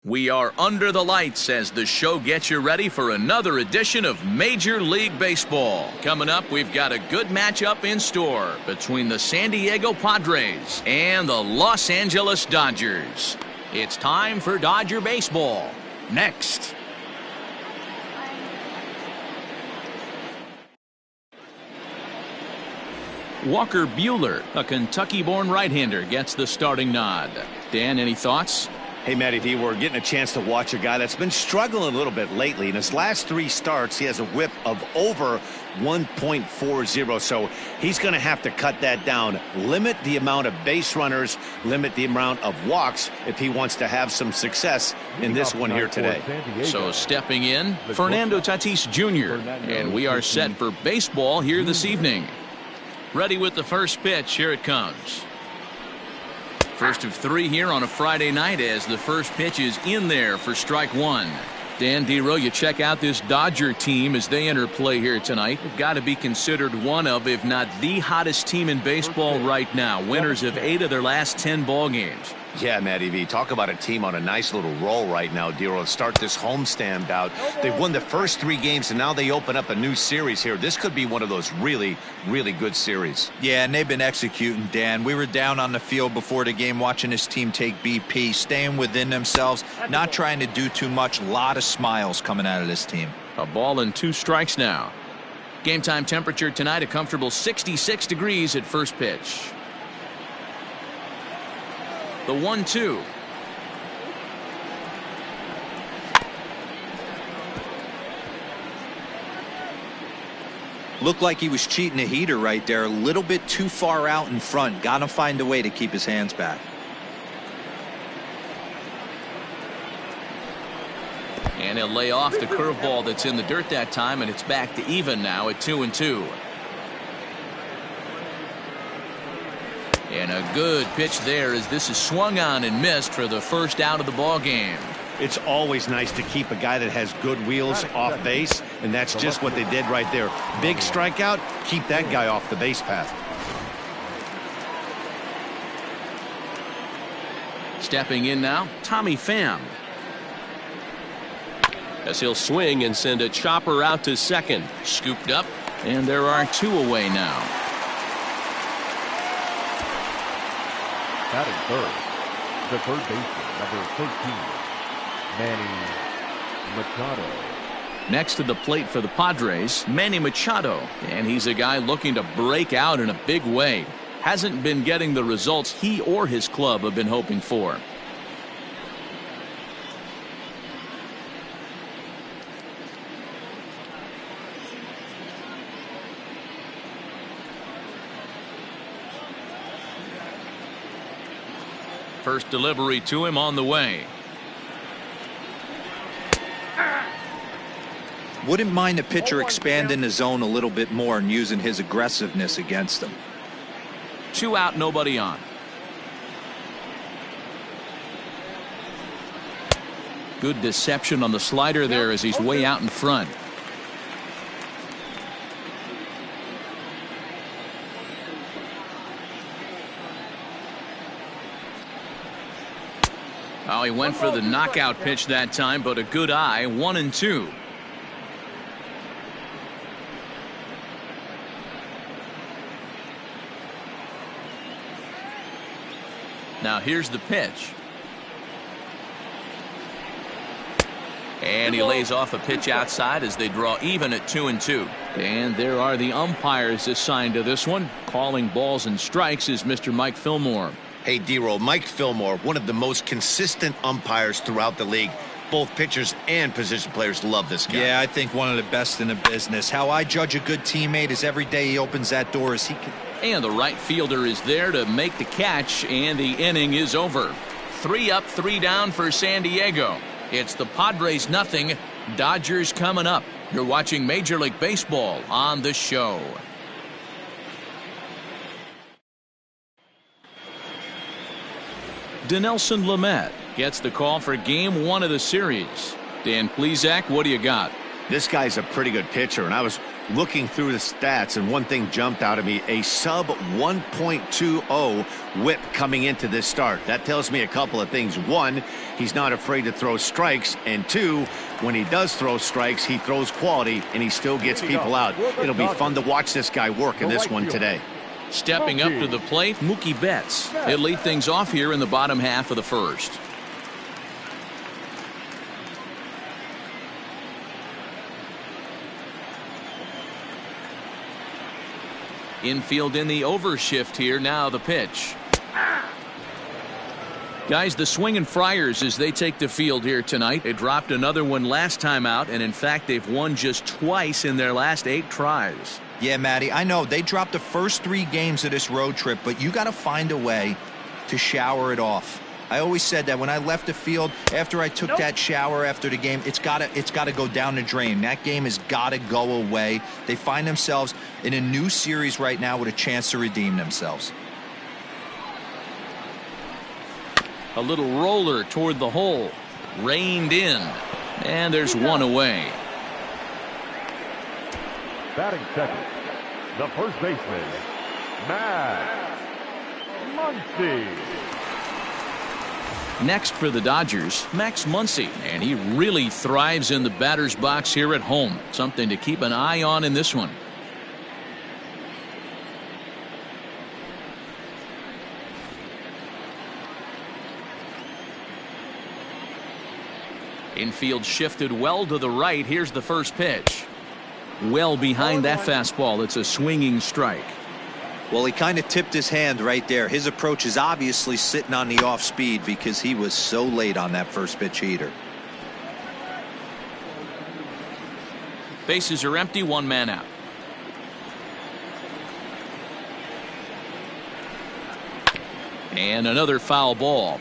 We are under the lights as the show gets you ready for another edition of Major League Baseball. Coming up, we've got a good matchup in store between the San Diego Padres and the Los Angeles Dodgers. It's time for Dodger Baseball. Next. Walker Buehler, a Kentucky-born right-hander, gets the starting nod. Dan, any thoughts? Hey, Matty V, we're getting a chance to watch a guy that's been struggling a little bit lately. In his last 3 starts, he has a whip of over 1.40, so he's going to have to cut that down, limit the amount of base runners, limit the amount of walks if he wants to have some success in this one here today. So stepping in, Fernando Tatis Jr., and we are set for baseball here this evening. Ready with the first pitch. Here it comes. First of 3 here on a Friday night as the first pitch is in there for strike 1. Dan Dero, you check out this Dodger team as they enter play here tonight. They've got to be considered one of, if not the hottest team in baseball right now. Winners of 8 of their last 10 ball games. Yeah, Matty V, talk about a team on a nice little roll right now, Dero. Start this homestand out. They've won the first 3 games, and now they open up a new series here. This could be one of those really, really good series. Yeah, and they've been executing, Dan. We were down on the field before the game watching this team take BP, staying within themselves, not trying to do too much. A lot of smiles coming out of this team. A ball and 2 strikes now. Game time temperature tonight, a comfortable 66 degrees at first pitch. The 1-2. Looked like he was cheating a heater right there. A little bit too far out in front. Got to find a way to keep his hands back. And he'll lay off the curveball that's in the dirt that time, and it's back to even now at 2-2. And a good pitch there as this is swung on and missed for the first out of the ball game. It's always nice to keep a guy that has good wheels off base, and that's just what they did right there. Big strikeout, keep that guy off the base path. Stepping in now, Tommy Pham. As he'll swing and send a chopper out to second. Scooped up, and there are 2 away now. Batting third, the third baseman, number 13, Manny Machado. Next to the plate for the Padres, Manny Machado, and he's a guy looking to break out in a big way. Hasn't been getting the results he or his club have been hoping for. First delivery to him on the way. Wouldn't mind the pitcher expanding the zone a little bit more and using his aggressiveness against them. 2 out, nobody on. Good deception on the slider there as he's way out in front. Oh, he went for the knockout pitch that time, but a good eye. 1-2. Now here's the pitch. And he lays off a pitch outside as they draw even at 2-2. And there are the umpires assigned to this one. Calling balls and strikes is Mr. Mike Fillmore. Hey, Dero, Mike Fillmore, one of the most consistent umpires throughout the league. Both pitchers and position players love this guy. Yeah, I think one of the best in the business. How I judge a good teammate is every day he opens that door as he can. And the right fielder is there to make the catch, and the inning is over. 3 up, 3 down for San Diego. It's the Padres nothing, Dodgers coming up. You're watching Major League Baseball on the show. Dinelson Lamet gets the call for game 1 of the series. Dan Plesac, what do you got? This guy's a pretty good pitcher, and I was Looking through the stats, and one thing jumped out at me, a sub 1.20 whip coming into this start. That tells me a couple of things. One, he's not afraid to throw strikes, and two, when he does throw strikes, he throws quality and he still gets people out. It'll be fun to watch this guy work in this one today. Stepping up to the plate, Mookie Betts. He'll lead things off here in the bottom half of the first. Infield in the overshift here. Now the pitch. Guys, the swinging Friars as they take the field here tonight. They dropped another one last time out, and in fact they've won just twice in their last 8 tries. Yeah, Matty, I know they dropped the first 3 games of this road trip, but you got to find a way to shower it off. I always said that when I left the field after I took that shower after the game, it's got to go down the drain. That game has got to go away. They find themselves in a new series right now with a chance to redeem themselves. A little roller toward the hole, reined in, and there's one away. Batting second, the first baseman, Max Muncy. Next for the Dodgers, Max Muncy, and he really thrives in the batter's box here at home. Something to keep an eye on in this one. Infield shifted well to the right. Here's the first pitch. Well behind that fastball. It's a swinging strike. Well, he kind of tipped his hand right there. His approach is obviously sitting on the off speed because he was so late on that first pitch heater. Bases are empty, 1 man out. And another foul ball.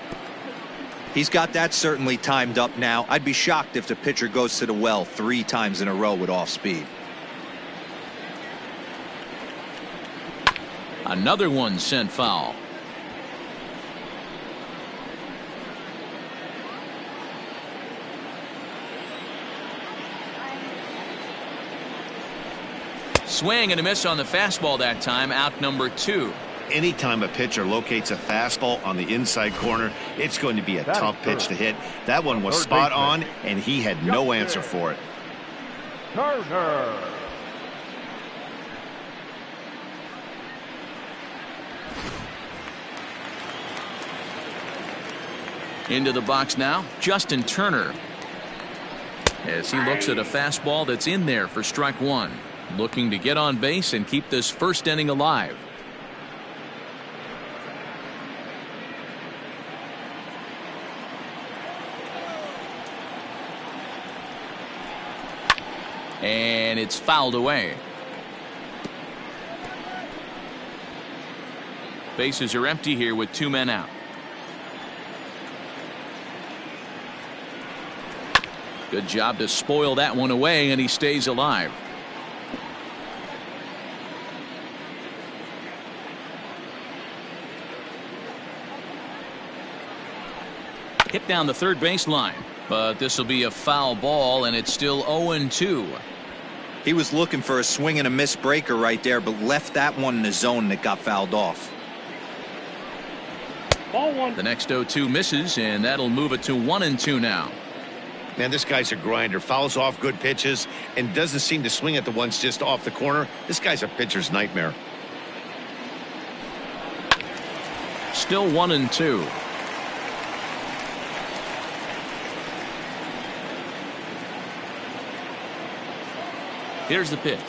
He's got that certainly timed up now. I'd be shocked if the pitcher goes to the well 3 times in a row with off speed. Another one sent foul. Swing and a miss on the fastball that time. Out number 2. Anytime a pitcher locates a fastball on the inside corner, it's going to be a tough pitch to hit. That one was spot on, and he had no answer for it. Turner. Into the box now, Justin Turner. As he looks at a fastball that's in there for strike 1. Looking to get on base and keep this first inning alive. And it's fouled away. Bases are empty here with 2 men out. Good job to spoil that one away, and he stays alive. Hit down the third baseline, but this will be a foul ball, and it's still 0-2. He was looking for a swing and a miss breaker right there, but left that one in the zone that got fouled off. Ball 1. The next 0-2 misses, and that'll move it to 1-2 now. Man, this guy's a grinder. Fouls off good pitches and doesn't seem to swing at the ones just off the corner. This guy's a pitcher's nightmare. Still 1-2. Here's the pitch.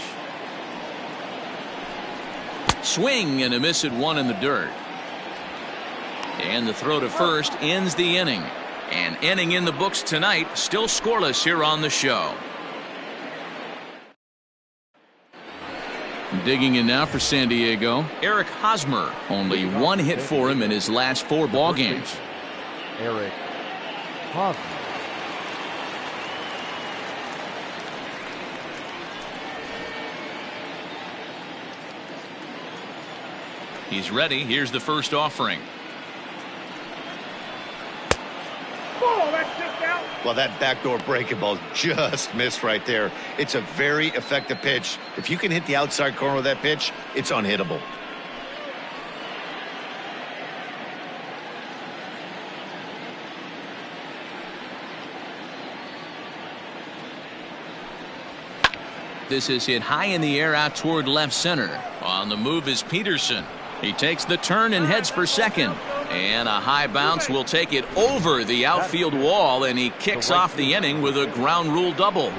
Swing and a miss at 1 in the dirt. And the throw to first ends the inning. An inning in the books tonight, still scoreless here on the show. Digging in now for San Diego, Eric Hosmer. Only 1 hit for him in his last 4 ball games. Eric Hosmer. He's ready. Here's the first offering. Oh, that's just out. Well, that backdoor breaking ball just missed right there. It's a very effective pitch. If you can hit the outside corner of that pitch, it's unhittable. This is hit high in the air out toward left center. On the move is Peterson. He takes the turn and heads for second. And a high bounce will take it over the outfield wall, and he kicks off the inning with a ground rule double.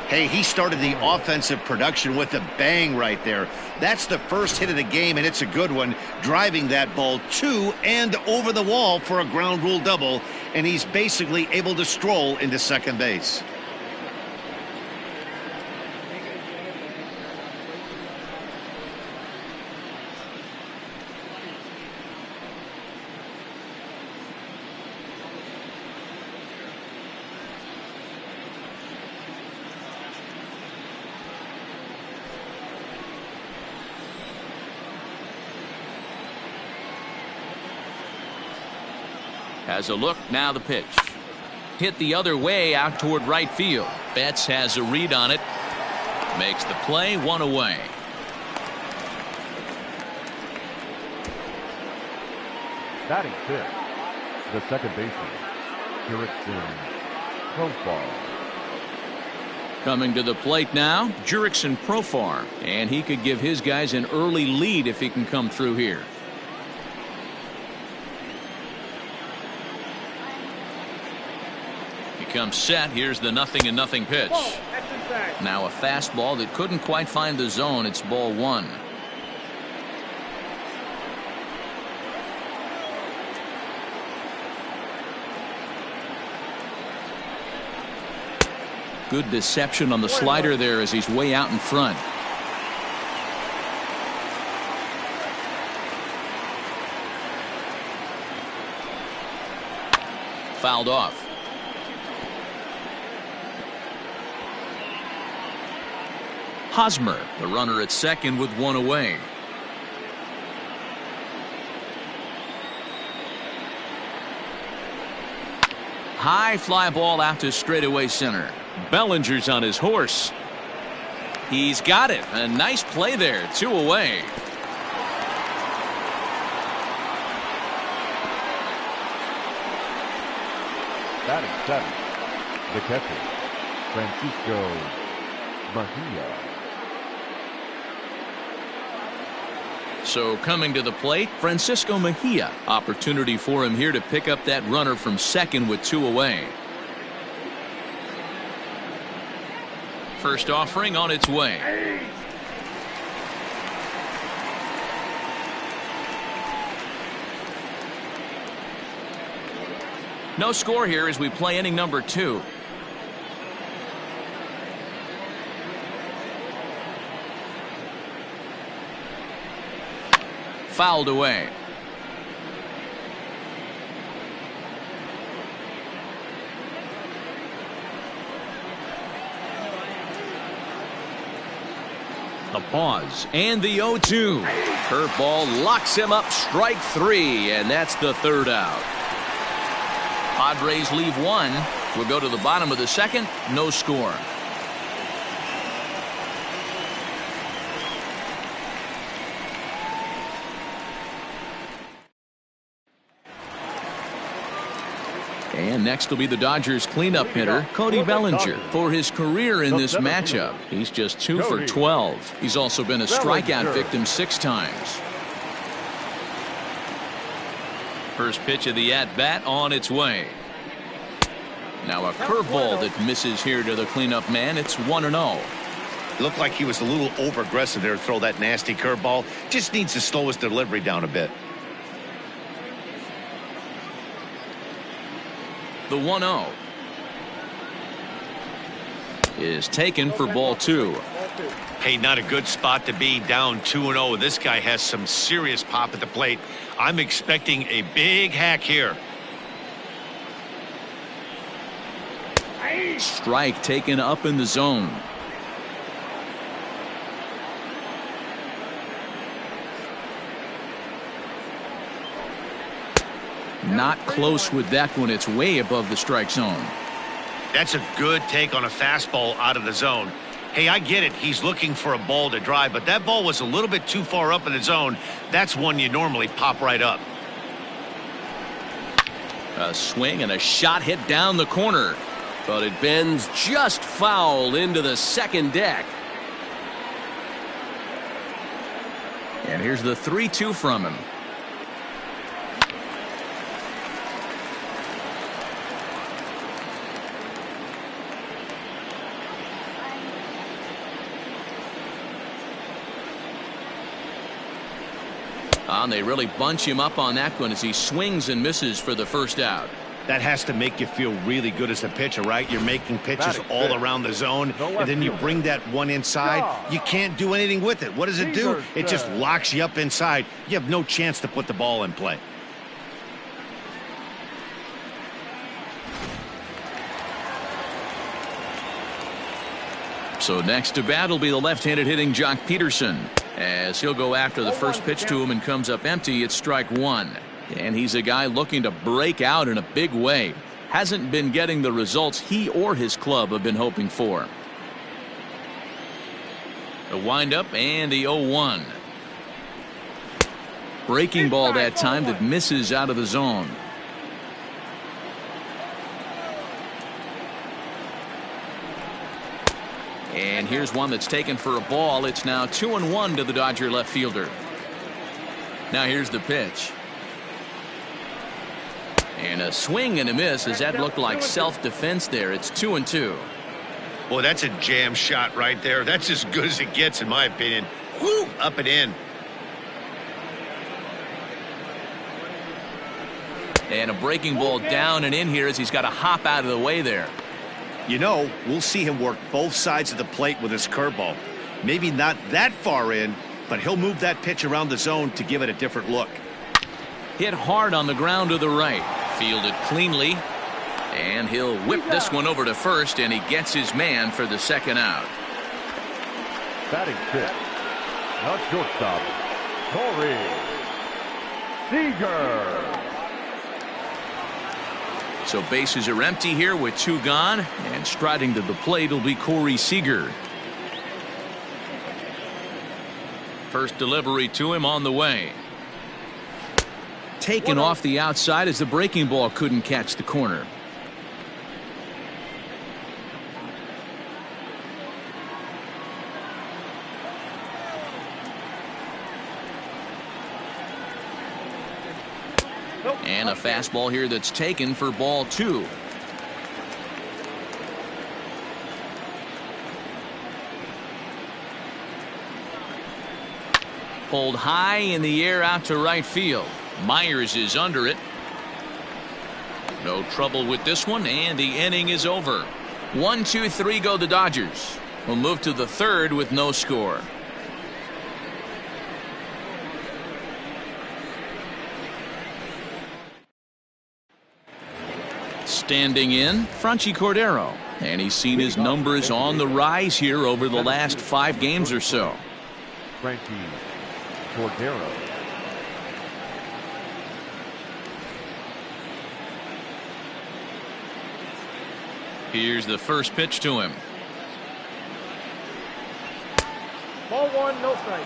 Hey, he started the offensive production with a bang right there. That's the first hit of the game, and it's a good one, driving that ball to and over the wall for a ground rule double, and he's basically able to stroll into second base. Has a look, now the pitch. Hit the other way out toward right field. Betts has a read on it. Makes the play, one away. Batting fifth, the second baseman, Jurickson Profar. Coming to the plate now, Jurickson Profar. And he could give his guys an early lead if he can come through here. Comes set. Here's the 0-0 pitch. Now a fastball that couldn't quite find the zone. It's ball one. Good deception on the slider there as he's way out in front. Fouled off. Hosmer, the runner at second with one away. High fly ball out to straightaway center. Bellinger's on his horse. He's got it. A nice play there. Two away. Batting seventh, the catcher, Francisco Mejia. So coming to the plate, Francisco Mejia. Opportunity for him here to pick up that runner from second with two away. First offering on its way. No score here as we play inning number 2. Fouled away. The pause and the 0-2. Curveball locks him up, strike 3, and that's the third out. Padres leave one. We'll go to the bottom of the second. No score. And next will be the Dodgers cleanup hitter, Cody Bellinger, for his career in this matchup. He's just 2 for 12. He's also been a strikeout victim 6 times. First pitch of the at-bat on its way. Now a curveball that misses here to the cleanup man. It's 1-0. Looked like he was a little over-aggressive there to throw that nasty curveball. Just needs to slow his delivery down a bit. The 1-0 is taken for ball 2. Hey, not a good spot to be, down 2-0. This guy has some serious pop at the plate. I'm expecting a big hack here. Strike taken up in the zone. Not close with that one. It's way above the strike zone. That's a good take on a fastball out of the zone. Hey, I get it. He's looking for a ball to drive, but that ball was a little bit too far up in the zone. That's one you normally pop right up. A swing and a shot hit down the corner. But it bends just foul into the second deck. And here's the 3-2 from him. And they really bunch him up on that one as he swings and misses for the first out. That has to make you feel really good as a pitcher, right? You're making pitches all around the zone, and then you bring that one inside. You can't do anything with it. What does it do? It just locks you up inside. You have no chance to put the ball in play. So next to bat will be the left-handed hitting Jock Peterson, as he'll go after the first pitch to him and comes up empty. It's strike one. And he's a guy looking to break out in a big way. Hasn't been getting the results he or his club have been hoping for. The windup and the 0-1. Breaking ball that time that misses out of the zone. And here's one that's taken for a ball. It's now 2-1 to the Dodger left fielder. Now here's the pitch. And a swing and a miss as that looked like self-defense there. It's 2-2. Boy, that's a jam shot right there. That's as good as it gets, in my opinion. Whoo, up and in. And a breaking ball down and in here as he's got to hop out of the way there. You know, we'll see him work both sides of the plate with his curveball. Maybe not that far in, but he'll move that pitch around the zone to give it a different look. Hit hard on the ground to the right. Fielded cleanly. And he'll whip this one over to first, and he gets his man for the second out. Batting fifth, the shortstop, Corey Seager. So bases are empty here with two gone, and striding to the plate will be Corey Seager. First delivery to him on the way. Taken off the outside as the breaking ball couldn't catch the corner. And a fastball here that's taken for ball two. Pulled high in the air out to right field. Myers is under it. No trouble with this one, and the inning is over. 1, 2, 3 go the Dodgers. We'll move to the third with no score. Standing in, Franchy Cordero, and he's seen his numbers on the rise here over the last 5 games or so. Franchy Cordero. Here's the first pitch to him. Ball one, no strike.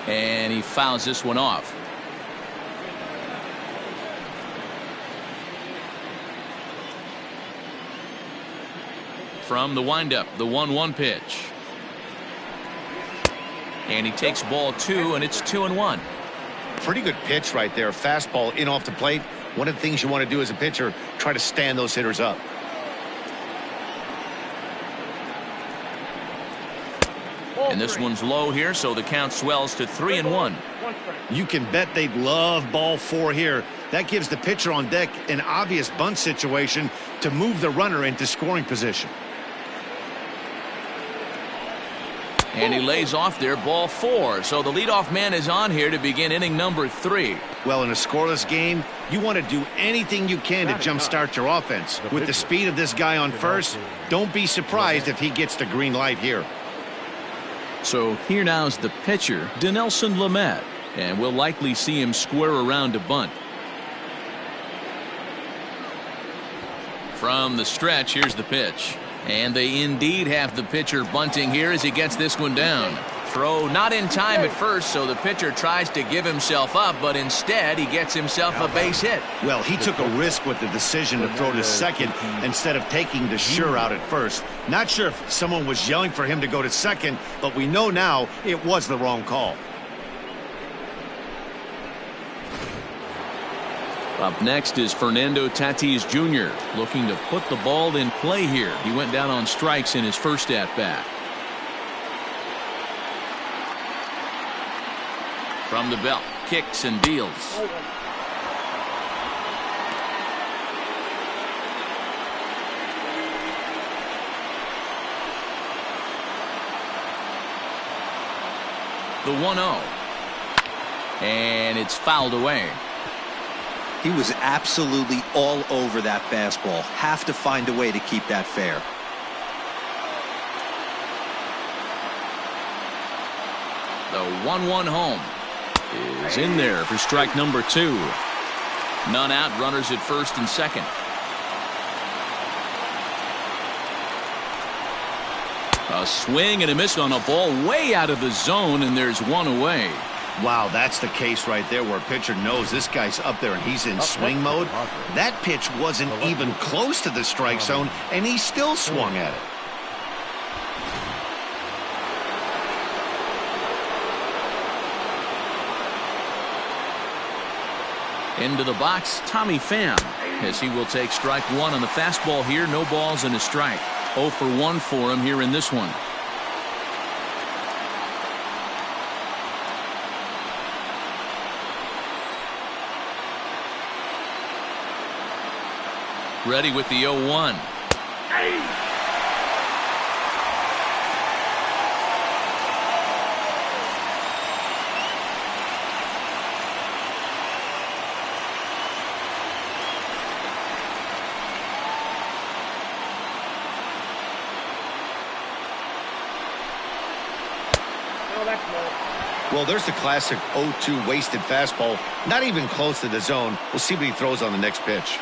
And he fouls this one off. From the windup, the 1-1 pitch. And he takes ball 2, and it's 2-1. Pretty good pitch right there. Fastball in off the plate. One of the things you want to do as a pitcher, try to stand those hitters up. And this one's low here, so the count swells to 3-1. You can bet they'd love ball 4 here. That gives the pitcher on deck an obvious bunt situation to move the runner into scoring position. And he lays off there, ball 4. So the leadoff man is on here to begin inning number 3. Well, in a scoreless game, you want to do anything you can to jumpstart your offense. With the speed of this guy on first, don't be surprised if he gets the green light here. So here now's the pitcher, Dinelson Lamet, and we'll likely see him square around to bunt. From the stretch, here's the pitch. And they indeed have the pitcher bunting here as he gets this one down. Throw not in time at first, so the pitcher tries to give himself up, but instead he gets himself a base hit. Well, he took a risk with the decision to throw to second instead of taking the sure out at first. Not sure if someone was yelling for him to go to second, but we know now it was the wrong call. Up next is Fernando Tatis Jr. looking to put the ball in play here. He went down on strikes in his first at-bat. From the belt, kicks and deals. The 1-0. And it's fouled away. He was absolutely all over that fastball. Have to find a way to keep that fair. The 1-1 home is in there for strike number 2. None out, runners at first and second. A swing and a miss on a ball way out of the zone, and there's one away. Wow, that's the case right there where a pitcher knows this guy's up there and he's in swing mode. That pitch wasn't even close to the strike zone, and he still swung at it. Into the box, Tommy Pham, as he will take strike 1 on the fastball here. No balls and a strike. 0 for 1 for him here in this one. Ready with the 0-1. Well, there's the classic 0-2 wasted fastball. Not even close to the zone. We'll see what he throws on the next pitch.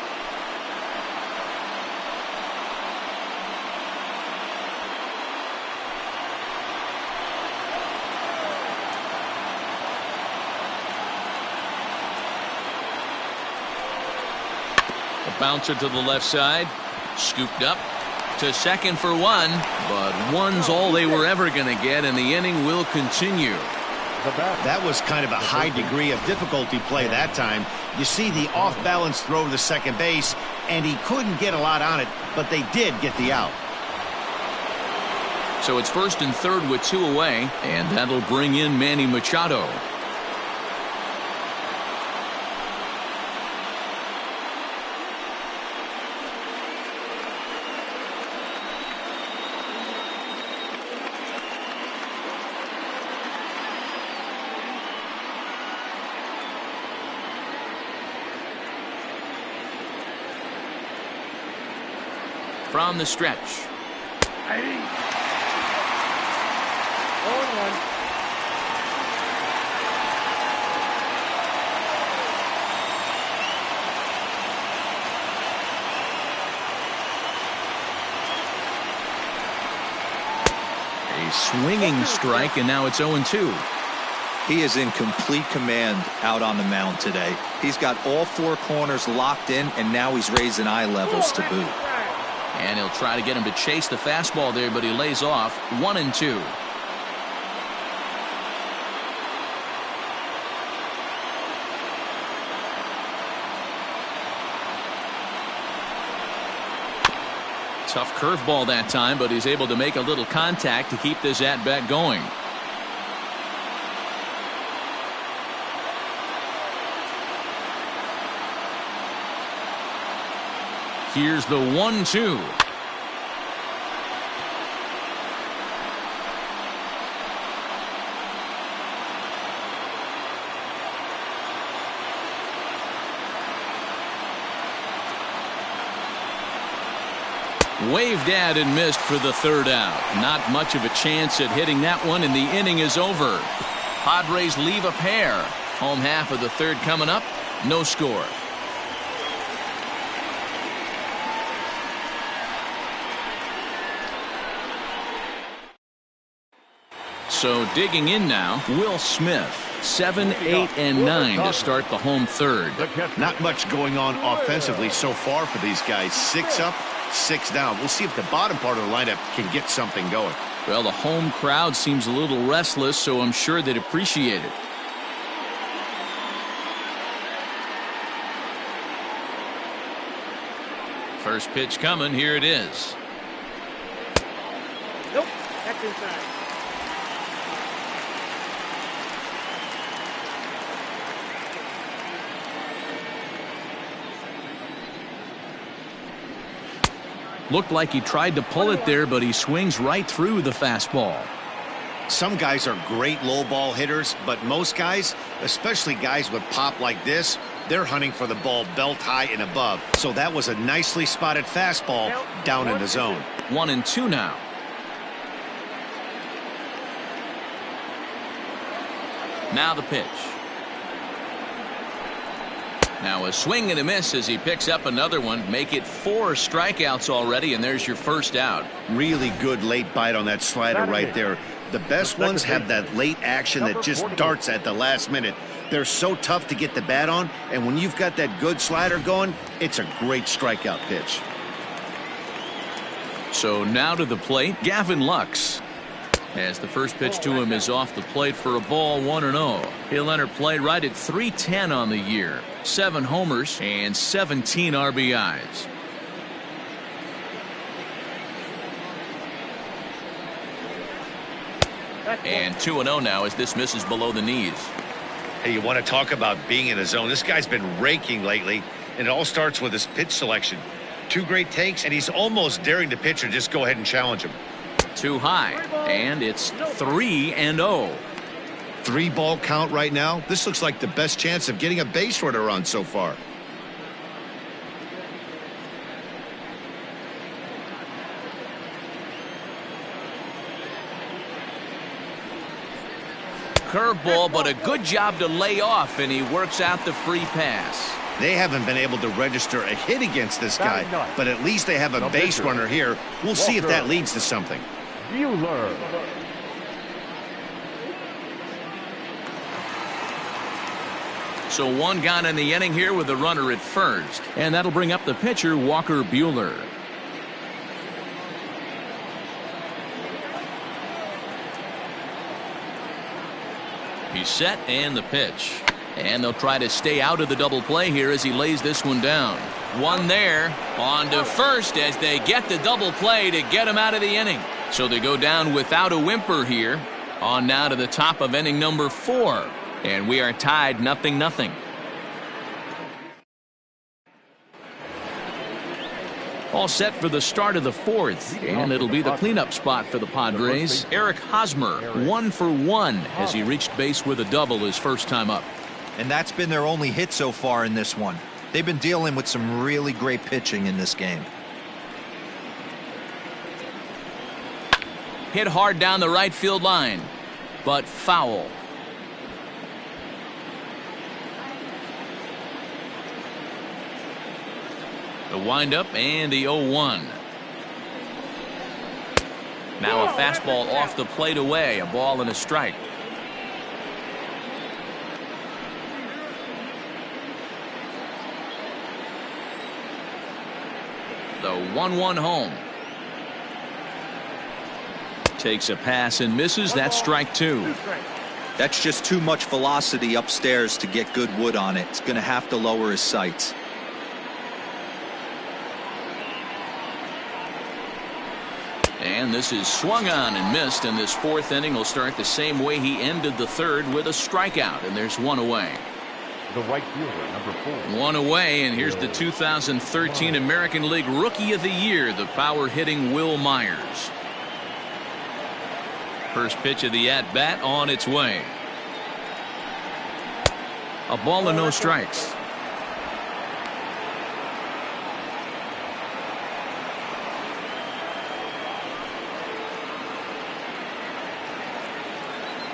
A bouncer to the left side. Scooped up to second for 1, but one's all they were ever going to get, and the inning will continue. That was kind of a high degree of difficulty play that time. You see the off-balance throw to second base, and he couldn't get a lot on it, but they did get the out. So it's first and third with 2 away, and that'll bring in Manny Machado. From the stretch. 0-1. A swinging strike, and now it's 0-2. He is in complete command out on the mound today. He's got all 4 corners locked in, and now he's raising eye levels to boot. And he'll try to get him to chase the fastball there, but he lays off. 1-2. Tough curveball that time, but he's able to make a little contact to keep this at-bat going. Here's the 1-2. Waved at and missed for the third out. Not much of a chance at hitting that one, and the inning is over. Padres leave a pair. Home half of the third coming up. No score. So digging in now, Will Smith. 7, 8, and 9 to start the home third. Not much going on offensively so far for these guys. 6 up, 6 down. We'll see if the bottom part of the lineup can get something going. Well, the home crowd seems a little restless, so I'm sure they'd appreciate it. First pitch coming. Here it is. Nope. That's inside. Looked like he tried to pull it there, but he swings right through the fastball. Some guys are great low ball hitters, but most guys, especially guys with pop like this, they're hunting for the ball belt high and above. So that was a nicely spotted fastball down in the zone. 1-2 now. Now the pitch. Now a swing and a miss as he picks up another one. Make it 4 strikeouts already, and there's your first out. Really good late bite on that slider right there. The best ones have that late action that just darts at the last minute. They're so tough to get the bat on, and when you've got that good slider going, it's a great strikeout pitch. So now to the plate, Gavin Lux. As the first pitch to him is off the plate for a ball, 1-0. He'll enter play right at .310 on the year. 7 homers and 17 RBIs. And 2-0 now as this misses below the knees. Hey, you want to talk about being in a zone? This guy's been raking lately, and it all starts with his pitch selection. 2 great takes, and he's almost daring the pitcher just go ahead and challenge him. Too high, and it's 3-0. 3-ball count right now. This looks like the best chance of getting a base runner on so far. Curveball, but a good job to lay off, and he works out the free pass. They haven't been able to register a hit against this guy, but at least they have a base runner here. We'll see if that leads to something. Bueller. So 1 gone in the inning here with a runner at first, and that'll bring up the pitcher, Walker Bueller. He's set, and the pitch. And they'll try to stay out of the double play here as he lays this one down. One there, on to first as they get the double play to get him out of the inning. So they go down without a whimper here. On now to the top of inning number 4. And we are tied 0-0. All set for the start of the 4th, and it'll be the cleanup spot for the Padres. Eric Hosmer, 1 for 1 as he reached base with a double his first time up. And that's been their only hit so far in this one. They've been dealing with some really great pitching in this game. Hit hard down the right field line, but foul. The windup and the 0-1. Now a fastball off the plate away, a ball and a strike. The 1-1 home. Takes a pass and misses. That's strike 2. That's just too much velocity upstairs to get good wood on it. It's going to have to lower his sights. And this is swung on and missed, and this 4th inning will start the same way he ended the 3rd with a strikeout, and there's 1 away. The right fielder, number 4. 1 away, and here's the 2013 American League Rookie of the Year, the power-hitting Will Myers. First pitch of the at-bat on its way. A ball and no strikes.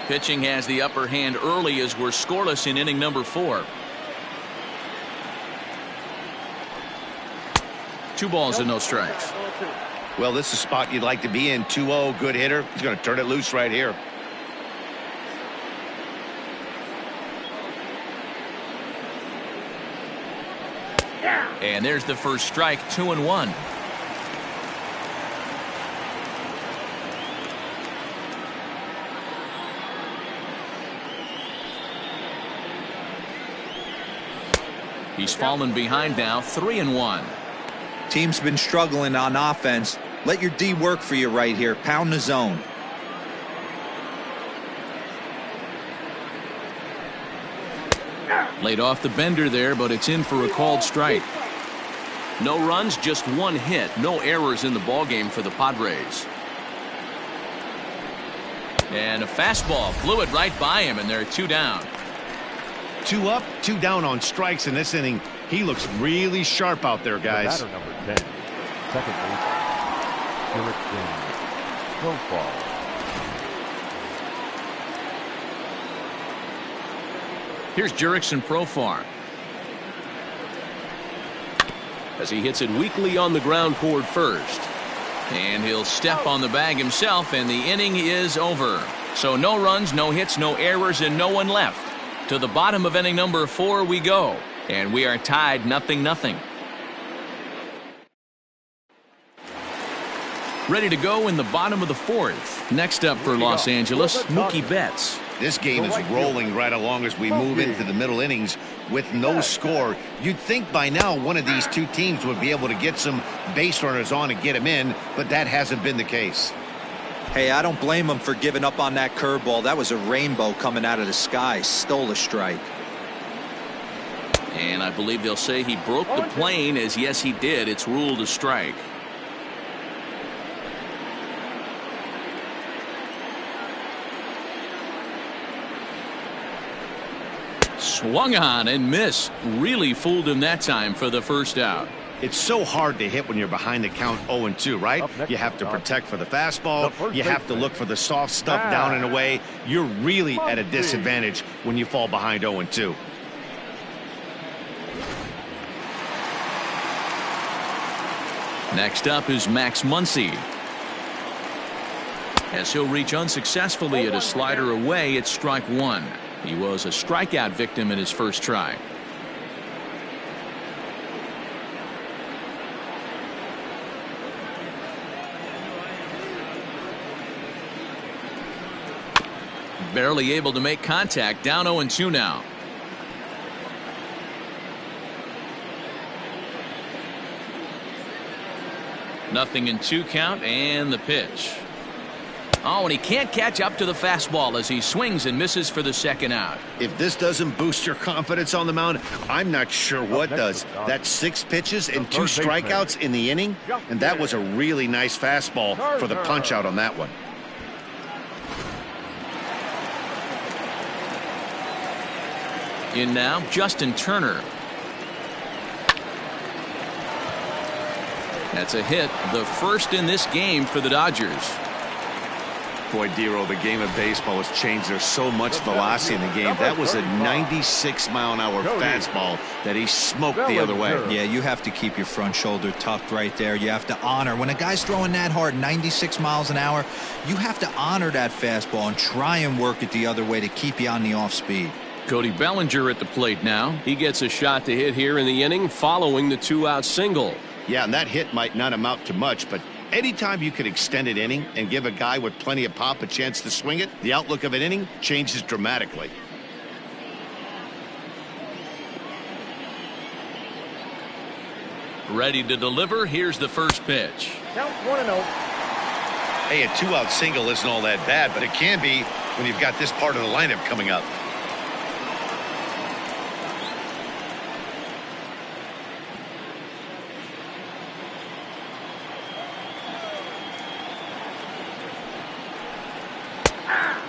Pitching has the upper hand early as we're scoreless in inning number 4. 2 balls and no strikes. Well, this is a spot you'd like to be in. 2-0, good hitter. He's going to turn it loose right here. And there's the first strike, 2-1. He's fallen behind now, 3-1. Team's been struggling on offense. Let your D work for you right here. Pound the zone. Laid off the bender there, but it's in for a called strike. No runs, just 1 hit. No errors in the ballgame for the Padres. And a fastball blew it right by him, and they're 2 down. 2 up, 2 down on strikes in this inning. He looks really sharp out there, guys. The batter number 10, second baseman, Erickson, Profar. Here's Jurickson Profar. As he hits it weakly on the ground toward first. And he'll step on the bag himself, and the inning is over. So no runs, no hits, no errors, and no one left. To the bottom of inning number 4 we go. And we are tied 0-0. Ready to go in the bottom of the 4th. Next up for Los Angeles, Mookie Betts. This game is rolling right along as we move into the middle innings with no score. You'd think by now one of these 2 teams would be able to get some base runners on and get them in, but that hasn't been the case. Hey, I don't blame him for giving up on that curveball. That was a rainbow coming out of the sky. Stole a strike. And I believe they'll say he broke the plane, as yes he did. It's ruled a strike. Swung on and missed. Really fooled him that time for the first out. It's so hard to hit when you're behind the count 0-2, right? You have to protect for the fastball. You have to look for the soft stuff down and away. You're really at a disadvantage when you fall behind 0-2. Next up is Max Muncy. As he'll reach unsuccessfully at a slider away, it's strike 1. He was a strikeout victim in his first try. Barely able to make contact, down 0-2 now. Nothing in 2 count, and the pitch. Oh, and he can't catch up to the fastball as he swings and misses for the second out. If this doesn't boost your confidence on the mound, I'm not sure what does. That's 6 pitches and 2 strikeouts in the inning, and that was a really nice fastball for the punch out on that one. In now, Justin Turner. That's a hit, the first in this game for the Dodgers. Boy, Dero, the game of baseball has changed. There's so much velocity in the game. That was a 96-mile-an-hour fastball that he smoked the other way. Yeah, you have to keep your front shoulder tucked right there. You have to honor. When a guy's throwing that hard, 96 miles an hour, you have to honor that fastball and try and work it the other way to keep you on the off speed. Cody Bellinger at the plate now. He gets a shot to hit here in the inning following the 2-out single. Yeah, and that hit might not amount to much, but anytime you can extend an inning and give a guy with plenty of pop a chance to swing it, the outlook of an inning changes dramatically. Ready to deliver. Here's the first pitch. Count 1-0. Hey, a 2-out single isn't all that bad, but it can be when you've got this part of the lineup coming up.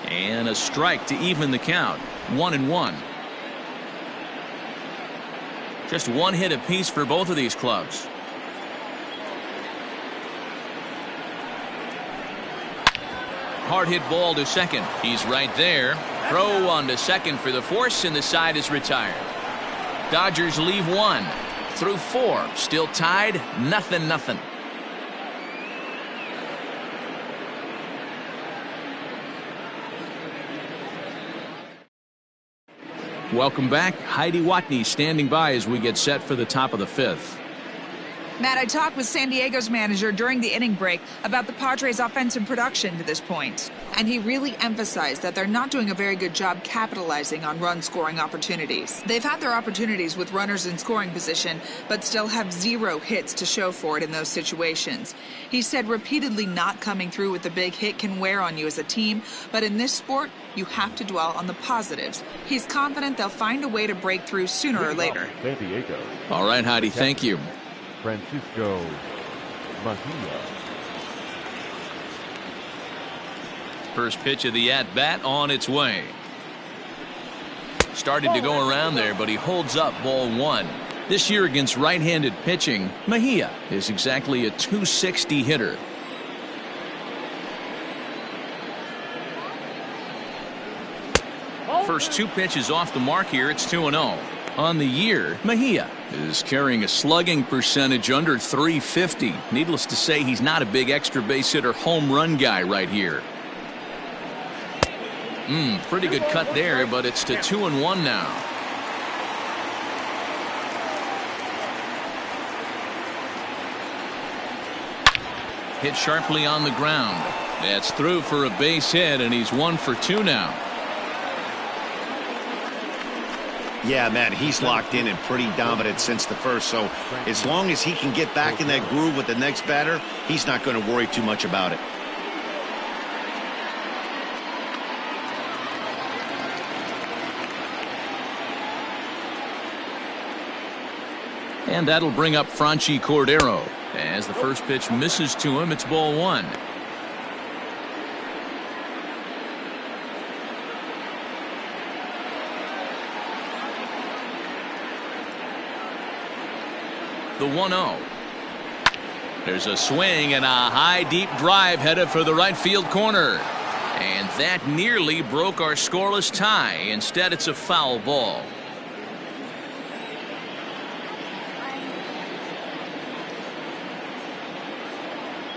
And a strike to even the count. 1-1. Just 1 hit apiece for both of these clubs. Hard hit ball to second. He's right there. Throw on to second for the force, and the side is retired. Dodgers leave 1 through 4. Still tied, 0-0. Welcome back. Heidi Watney standing by as we get set for the top of the 5th. Matt, I talked with San Diego's manager during the inning break about the Padres' offensive production to this point, and he really emphasized that they're not doing a very good job capitalizing on run-scoring opportunities. They've had their opportunities with runners in scoring position, but still have 0 hits to show for it in those situations. He said repeatedly not coming through with the big hit can wear on you as a team, but in this sport, you have to dwell on the positives. He's confident they'll find a way to break through sooner or later. San Diego. All right, Heidi, thank you. Francisco Mejia. First pitch of the at-bat on its way. Started to go around there, but he holds up ball 1. This year against right-handed pitching, Mejia is exactly a .260 hitter. First 2 pitches off the mark here. It's 2-0. On the year, Mejia is carrying a slugging percentage under .350. Needless to say, he's not a big extra base hitter home run guy right here. Pretty good cut there, but it's to 2-1 now. Hit sharply on the ground. That's through for a base hit, and he's 1 for 2 now. Yeah, man, he's locked in and pretty dominant since the first. So as long as he can get back in that groove with the next batter, he's not going to worry too much about it. And that'll bring up Franchi Cordero. As the first pitch misses to him, it's ball 1. The 1-0. There's a swing and a high deep drive headed for the right field corner. And that nearly broke our scoreless tie. Instead, it's a foul ball.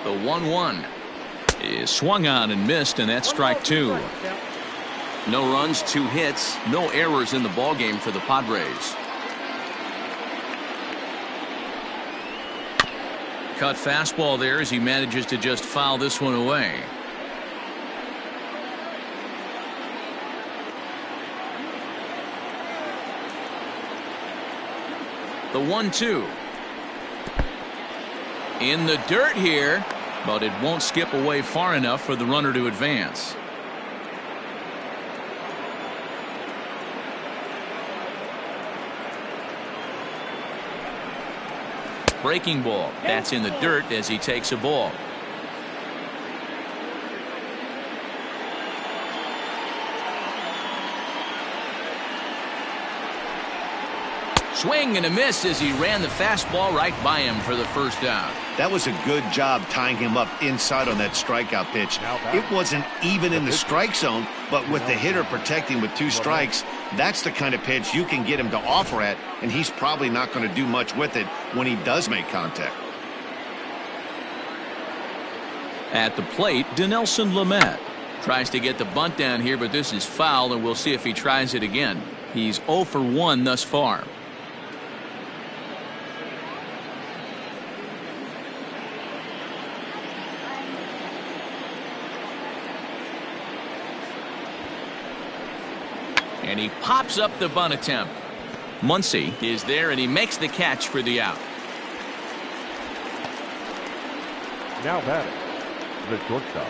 The 1-1 is swung on and missed, and that's strike 2. No runs, 2 hits, no errors in the ballgame for the Padres. Cut fastball there as he manages to just foul this one away. The 1-2. In the dirt here, but it won't skip away far enough for the runner to advance. Breaking ball. That's in the dirt as he takes a ball. Swing and a miss as he ran the fastball right by him for the first out. That was a good job tying him up inside on that strikeout pitch. It wasn't even in the strike zone, but with the hitter protecting with 2 strikes, that's the kind of pitch you can get him to offer at, and he's probably not going to do much with it when he does make contact. At the plate, Dinelson Lamet tries to get the bunt down here, but this is foul, and we'll see if he tries it again. He's 0 for 1 thus far. And he pops up the bunt attempt. Muncy is there, and he makes the catch for the out. Now batting, the shortstop.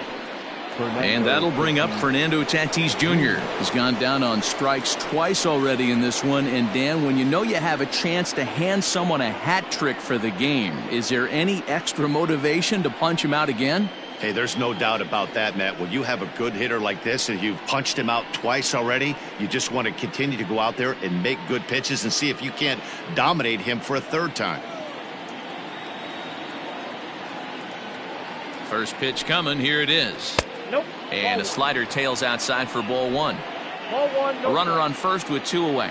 And that'll bring up Fernando Tatis Jr. He's gone down on strikes twice already in this one. And Dan, when you know you have a chance to hand someone a hat trick for the game, is there any extra motivation to punch him out again? Hey, there's no doubt about that, Matt. When you have a good hitter like this and you've punched him out twice already, you just want to continue to go out there and make good pitches and see if you can't dominate him for a 3rd time. First pitch coming. Here it is. Nope. And a slider tails outside for ball one. Ball one, no A runner strike. on first with 2 away.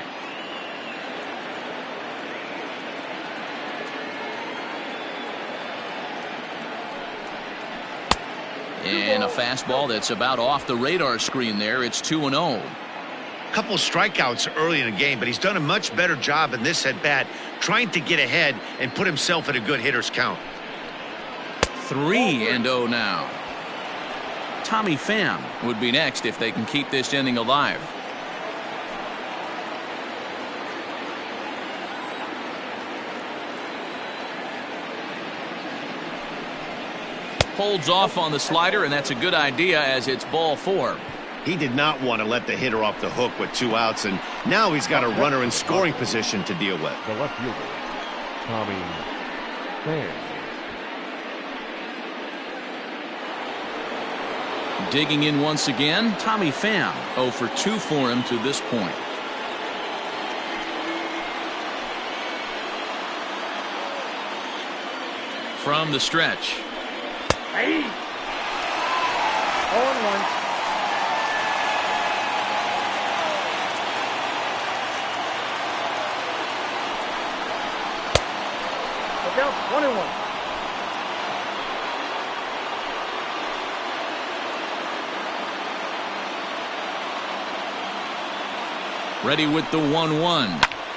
And a fastball that's about off the radar screen there. It's 2-0. Couple strikeouts early in the game, but he's done a much better job in this at bat trying to get ahead and put himself in a good hitter's count. 3-0 now. Tommy Pham would be next if they can keep this inning alive. Holds off on the slider, and that's a good idea as it's ball 4. He did not want to let the hitter off the hook with 2 outs, and now he's got a runner in scoring position to deal with. The left fielder, Tommy Pham. Digging in once again, Tommy Pham. 0 for 2 for him to this point. From the stretch. Hey. 0-1. Look out, 1-1. Ready with the 1-1.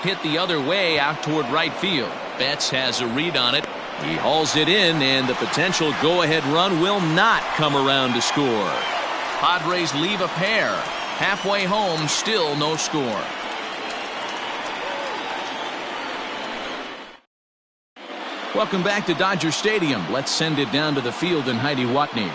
Hit the other way out toward right field. Betts has a read on it. He hauls it in, and the potential go-ahead run will not come around to score. Padres leave a pair. Halfway home, still no score. Welcome back to Dodger Stadium. Let's send it down to the field and Heidi Watney.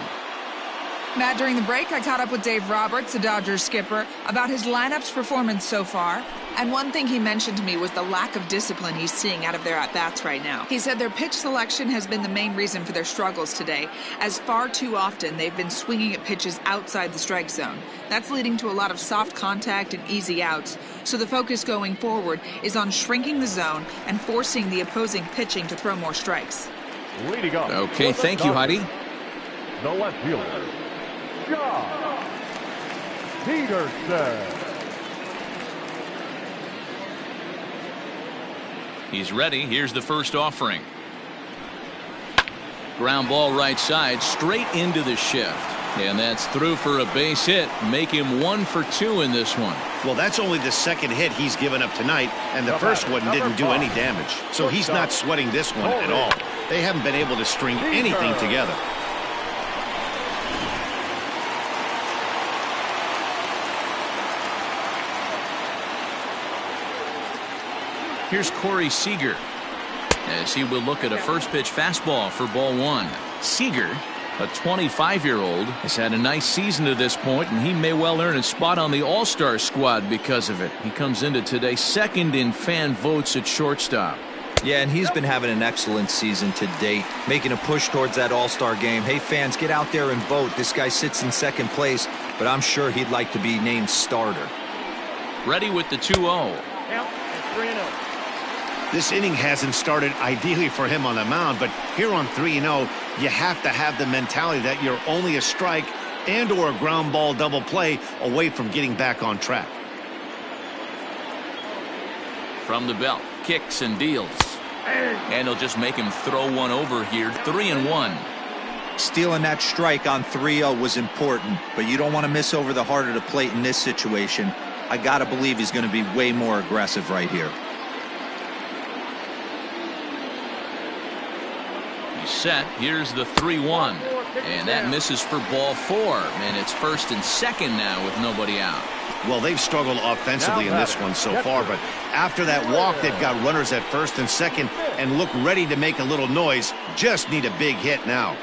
Matt, during the break, I caught up with Dave Roberts, the Dodgers skipper, about his lineup's performance so far. And one thing he mentioned to me was the lack of discipline he's seeing out of their at-bats right now. He said their pitch selection has been the main reason for their struggles today, as far too often they've been swinging at pitches outside the strike zone. That's leading to a lot of soft contact and easy outs. So the focus going forward is on shrinking the zone and forcing the opposing pitching to throw more strikes. Leading up. Okay, thank you, Heidi. The left fielder, Josh Peterson. He's ready. Here's the first offering. Ground ball right side, straight into the shift. And that's through for a base hit. Make him 1 for 2 in this one. Well, that's only the second hit he's given up tonight, and the first one didn't do any damage. So he's not sweating this one at all. They haven't been able to string anything together. Here's Corey Seager as he will look at a first pitch fastball for ball 1. Seager, a 25-year-old, has had a nice season to this point, and he may well earn a spot on the All-Star squad because of it. He comes into today second in fan votes at shortstop. Yeah, and he's been having an excellent season to date, making a push towards that All-Star game. Hey, fans, get out there and vote. This guy sits in second place, but I'm sure he'd like to be named starter. Ready with the 2-0. Count, 3-0. This inning hasn't started ideally for him on the mound, but here on 3-0, you have to have the mentality that you're only a strike and or a ground ball double play away from getting back on track. From the belt, kicks and deals. And he'll just make him throw one over here. 3-1. Stealing that strike on 3-0 was important, but you don't want to miss over the heart of the plate in this situation. I got to believe he's going to be way more aggressive right here. Set. Here's the 3-1, and that misses for ball 4, and it's first and second now with nobody out. Well, they've struggled offensively in this one so far, but after that walk, they've got runners at first and second and look ready to make a little noise. Just need a big hit now.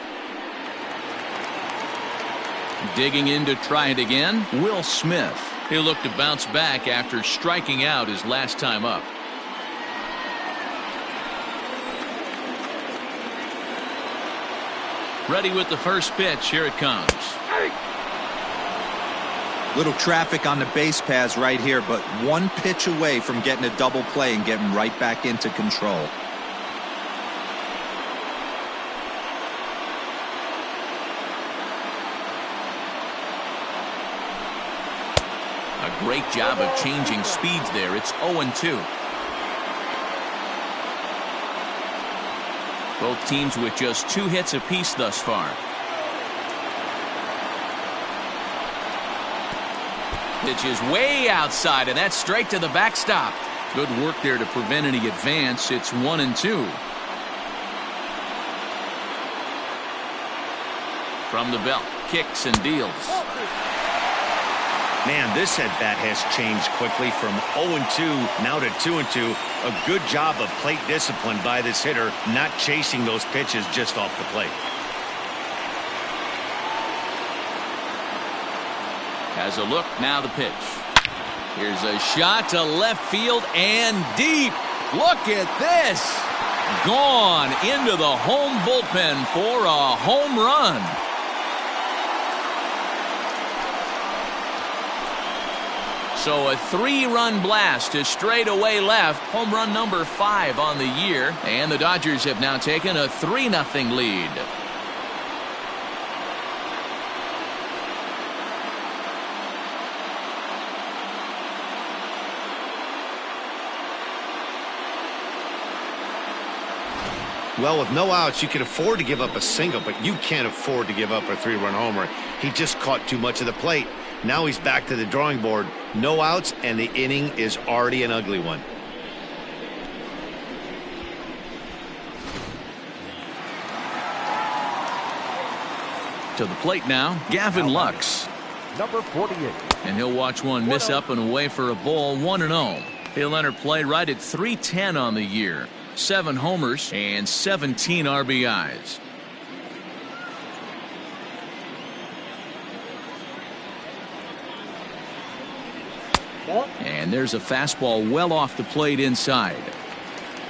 Digging in to try it again, Will Smith. He'll look to bounce back after striking out his last time up. Ready with the first pitch. Here it comes. Little traffic on the base paths right here, but one pitch away from getting a double play and getting right back into control. A great job of changing speeds there. It's 0-2. Both teams with just 2 hits apiece thus far. Pitch is way outside, and that's straight to the backstop. Good work there to prevent any advance. It's 1-2. From the belt, kicks and deals. Man, this at-bat has changed quickly from 0-2 now to 2-2. A good job of plate discipline by this hitter, not chasing those pitches just off the plate. Has a look, now the pitch. Here's a shot to left field and deep. Look at this. Gone into the home bullpen for a home run. So a 3-run blast to straightaway left. Home run number 5 on the year. And the Dodgers have now taken a 3-0 lead. Well, with no outs, you can afford to give up a single, but you can't afford to give up a 3-run homer. He just caught too much of the plate. Now he's back to the drawing board. No outs, and the inning is already an ugly one. To the plate now, Gavin Lux. Number 48. And he'll watch one miss up and away for a ball, 1-0. He'll enter play right at .310 on the year. 7 homers and 17 RBIs. And there's a fastball well off the plate inside.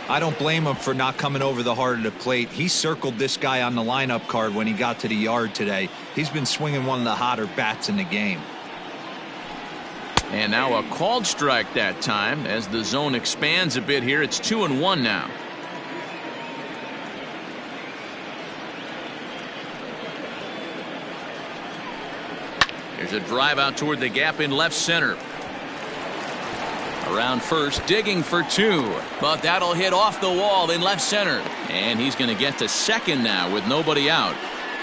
I don't blame him for not coming over the heart of the plate. He circled this guy on the lineup card when he got to the yard today. He's been swinging one of the hotter bats in the game. And now a called strike that time as the zone expands a bit here. It's 2-1 now. There's a drive out toward the gap in left center. Around first, digging for 2, but that'll hit off the wall in left center. And he's going to get to second now with nobody out.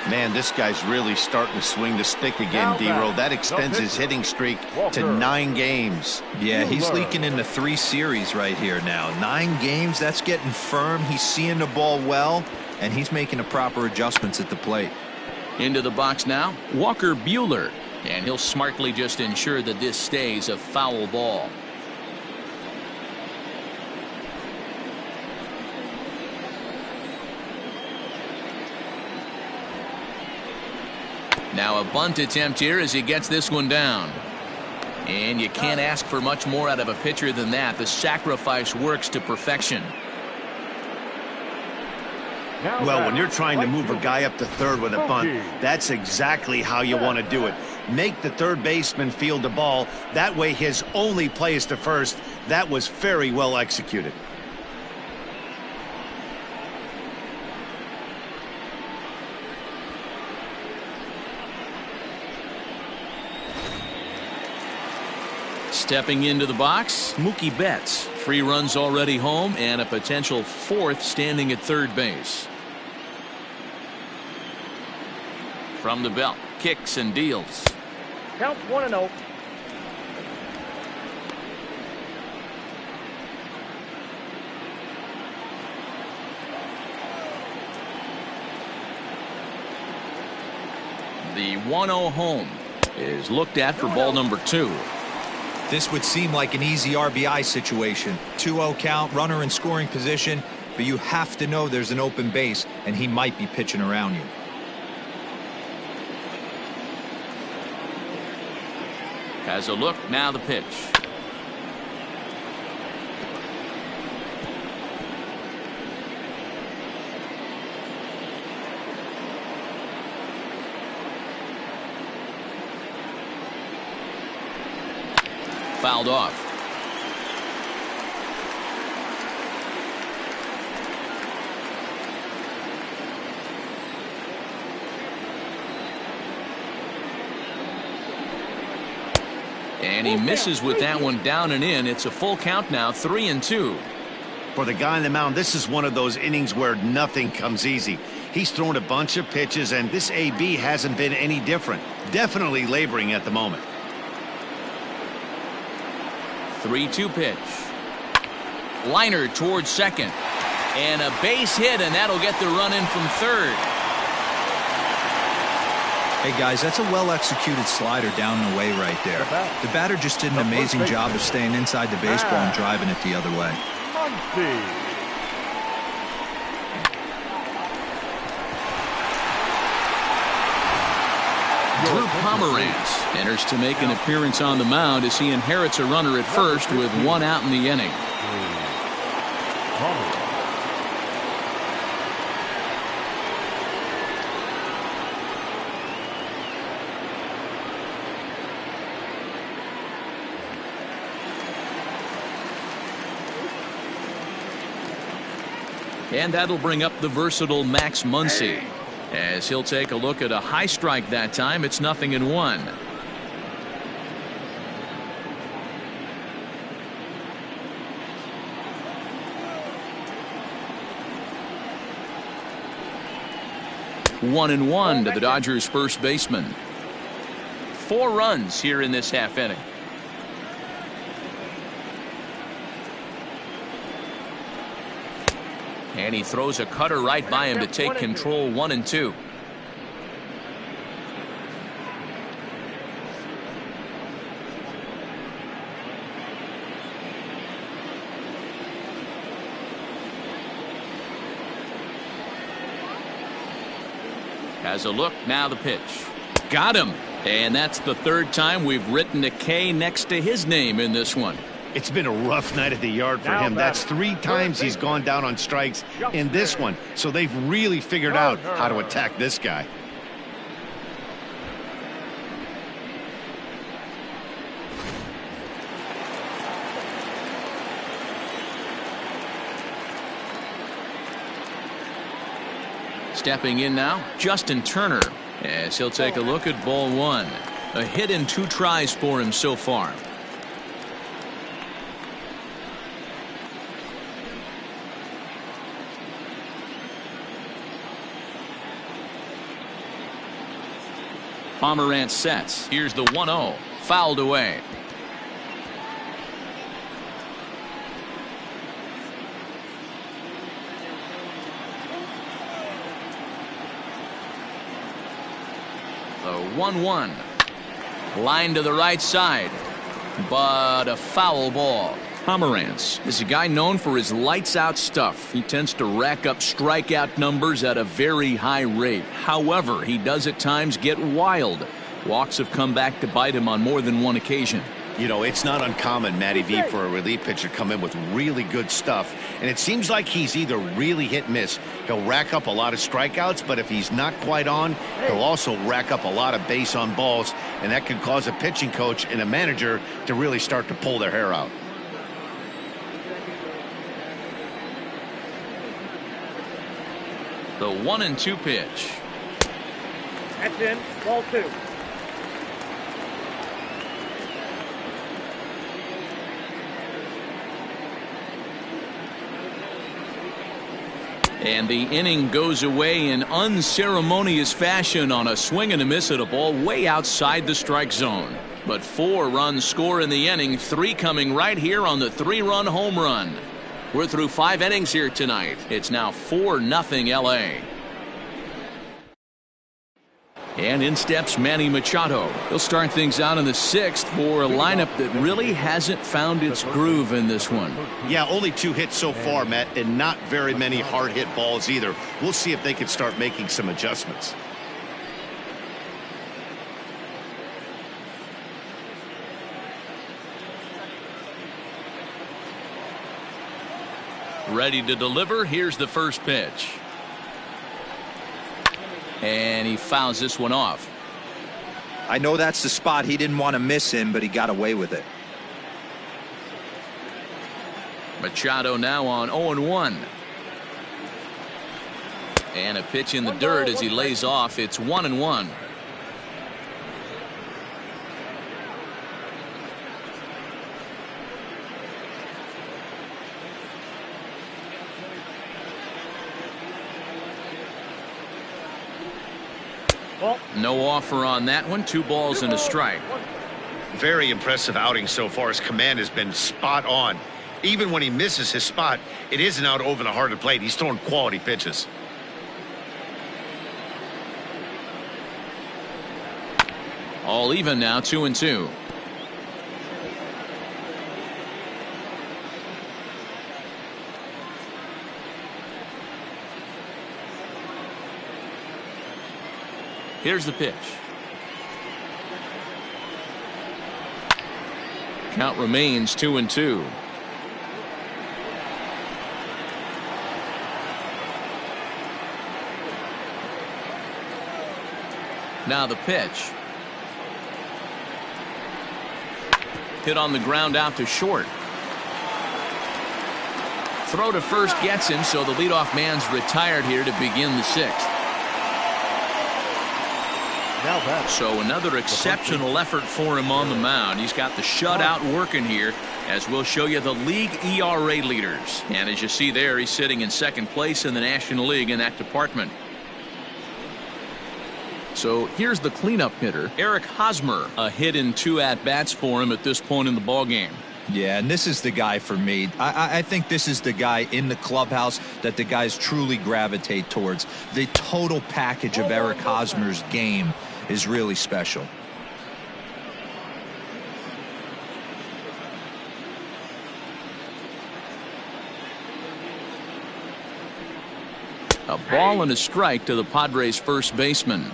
Man, this guy's really starting to swing the stick again, D-Roll. That extends his hitting streak to 9 games. Yeah, he's leaking into 3 series right here now. 9 games, that's getting firm. He's seeing the ball well, and he's making the proper adjustments at the plate. Into the box now, Walker Buehler. And he'll smartly just ensure that this stays a foul ball. Now a bunt attempt here as he gets this one down. And you can't ask for much more out of a pitcher than that. The sacrifice works to perfection. Well, when you're trying to move a guy up to third with a bunt, that's exactly how you want to do it. Make the third baseman field the ball. That way his only play is to first. That was very well executed. Stepping into the box, Mookie Betts. 3 runs already home and a potential 4th standing at third base. From the belt, kicks and deals. Counts 1-0. The 1-0 home is looked at for ball number 2. This would seem like an easy RBI situation. 2-0 count, runner in scoring position, but you have to know there's an open base, and he might be pitching around you. Has a look, now the pitch. Fouled off. And he misses with that one down and in. It's a full count now, 3-2. For the guy on the mound, this is one of those innings where nothing comes easy. He's thrown a bunch of pitches, and this AB hasn't been any different. Definitely laboring at the moment. 3-2 pitch. Liner towards second. And a base hit, and that'll get the run in from third. Hey guys, that's a well-executed slider down and away right there. The batter just did an amazing job of staying inside the baseball and driving it the other way. Drew Pomeranz enters to make an appearance on the mound as he inherits a runner at first with one out in the inning. And that'll bring up the versatile Max Muncy. As he'll take a look at a high strike that time, it's 0-1. One and one to the Dodgers' first baseman. 4 runs here in this half inning. And he throws a cutter right by him to take control. 1-2. Has a look, now the pitch. Got him. And that's the third time we've written a K next to his name in this one. It's been a rough night at the yard for him. That's 3 times he's gone down on strikes in this one. So they've really figured out how to attack this guy. Stepping in now, Justin Turner, as he'll take a look at ball 1. A hit in 2 tries for him so far. Pomeranz sets. Here's the 1-0. Fouled away. The 1-1. Line to the right side. But a foul ball. Pomeranz is a guy known for his lights-out stuff. He tends to rack up strikeout numbers at a very high rate. However, he does at times get wild. Walks have come back to bite him on more than one occasion. You know, it's not uncommon, Matty V, for a relief pitcher to come in with really good stuff. And it seems like he's either really hit and miss. He'll rack up a lot of strikeouts, but if he's not quite on, he'll also rack up a lot of base on balls. And that can cause a pitching coach and a manager to really start to pull their hair out. The 1-2 pitch. That's in. Ball 2. And the inning goes away in unceremonious fashion on a swing and a miss at a ball way outside the strike zone. But 4 runs score in the inning, 3 coming right here on the 3-run home run. We're through 5 innings here tonight. It's now 4-0 LA. And in steps Manny Machado. He'll start things out in the 6th for a lineup that really hasn't found its groove in this one. Yeah, only 2 hits so far, Matt, and not very many hard hit balls either. We'll see if they can start making some adjustments. Ready to deliver. Here's the first pitch. And he fouls this one off. I know that's the spot he didn't want to miss in, but he got away with it. Machado now on 0-1. And a pitch in the dirt as he lays off. It's 1-1. Ball. No offer on that one. 2 balls and a strike. Very impressive outing so far. His command has been spot on. Even when he misses his spot, it isn't out over the heart of the plate. He's throwing quality pitches. All even now, 2-2. Here's the pitch. Count remains 2-2. Now the pitch. Hit on the ground out to short. Throw to first gets him, so the leadoff man's retired here to begin the 6th. So another exceptional effort for him on the mound. He's got the shutout working here, as we'll show you the league ERA leaders. And as you see there, he's sitting in 2nd place in the National League in that department. So here's the cleanup hitter, Eric Hosmer. A hit in 2 at-bats for him at this point in the ballgame. Yeah, and this is the guy for me. I think this is the guy in the clubhouse that the guys truly gravitate towards. The total package of Eric Hosmer's game is really special. A ball and a strike to the Padres' first baseman.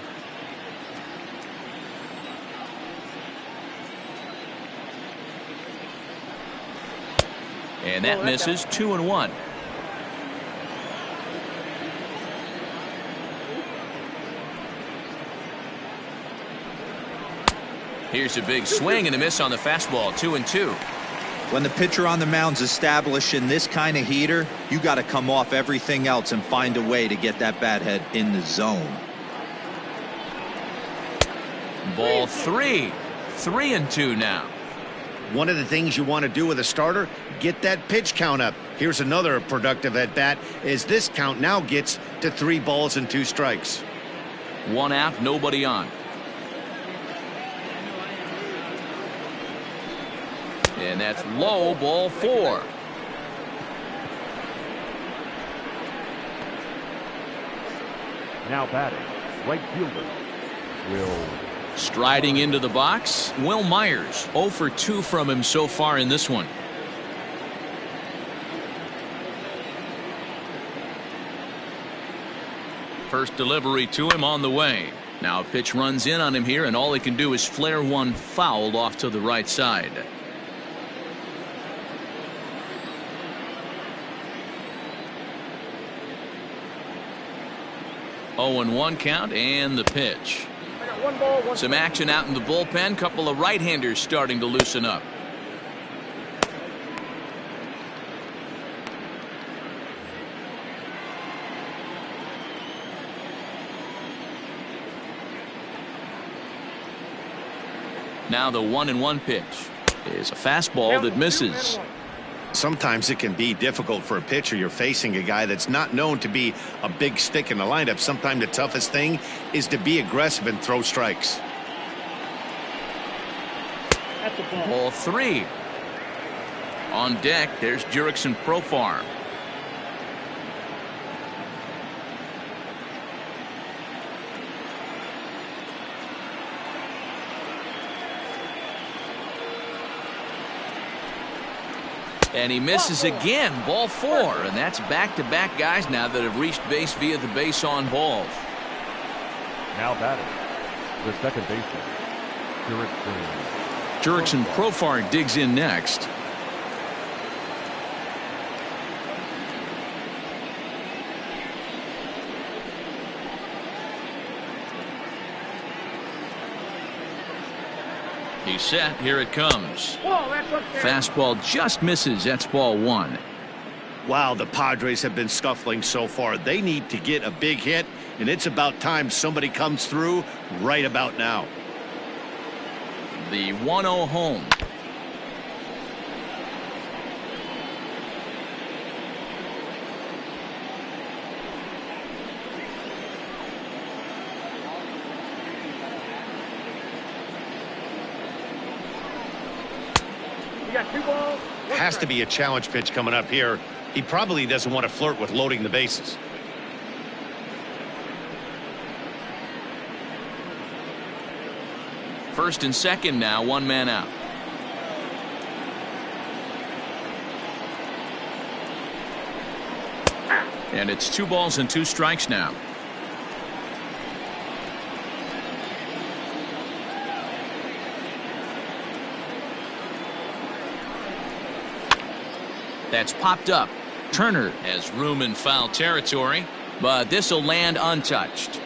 And that misses. 2-1. Here's a big swing and a miss on the fastball. 2-2. When the pitcher on the mound's establishing this kind of heater, you got to come off everything else and find a way to get that bat head in the zone. Ball 3. 3-2 now. One of the things you want to do with a starter, get that pitch count up. Here's another productive at bat as this count now gets to 3 balls and 2 strikes. 1 out, nobody on. And that's low, ball 4. Now batting, right fielder, Will. Striding into the box, Will Myers. 0 for 2 from him so far in this one. First delivery to him on the way. Now a pitch runs in on him here, and all he can do is flare one foul off to the right side. Oh, and 1 count, and the pitch. Some action out in the bullpen. Couple of right-handers starting to loosen up. Now the 1-1 pitch is a fastball that misses. Sometimes it can be difficult for a pitcher. You're facing a guy that's not known to be a big stick in the lineup. Sometimes the toughest thing is to be aggressive and throw strikes. Ball 3. On deck, there's Jurickson Profar. And he misses again. Ball 4. And that's back-to-back guys now that have reached base via the base on balls. Now batting, the second baseman, Jurickson Profar digs in next. He's set. Here it comes. Fastball just misses. That's ball 1. Wow, the Padres have been scuffling so far. They need to get a big hit, and it's about time somebody comes through right about now. The 1-0 home. You got 2 balls. Has to be a challenge pitch coming up here. He probably doesn't want to flirt with loading the bases. First and second now, 1 man out. And it's 2 balls and 2 strikes now. That's popped up. Turner has room in foul territory, but this will land untouched.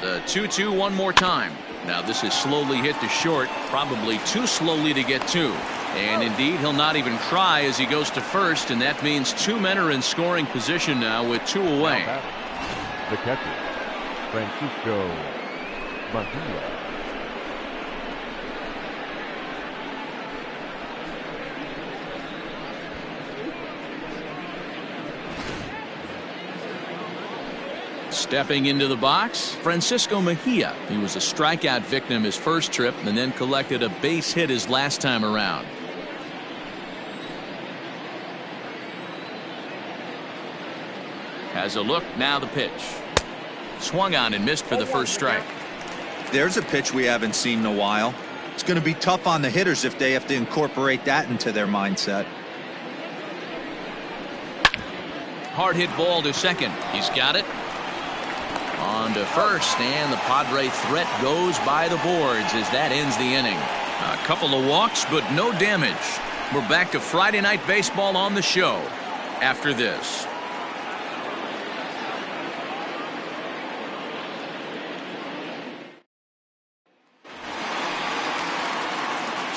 The 2-2 one more time. Now this is slowly hit to short, probably too slowly to get to. And indeed, he'll not even try as he goes to first, and that means 2 men are in scoring position now with 2 away. The catcher, Francisco Mejia. Stepping into the box, Francisco Mejia. He was a strikeout victim his first trip and then collected a base hit his last time around. Has a look, now the pitch. Swung on and missed for the first strike. There's a pitch we haven't seen in a while. It's going to be tough on the hitters if they have to incorporate that into their mindset. Hard hit ball to second. He's got it. On to first, and the Padre threat goes by the boards as that ends the inning. A couple of walks, but no damage. We're back to Friday Night Baseball on the show after this.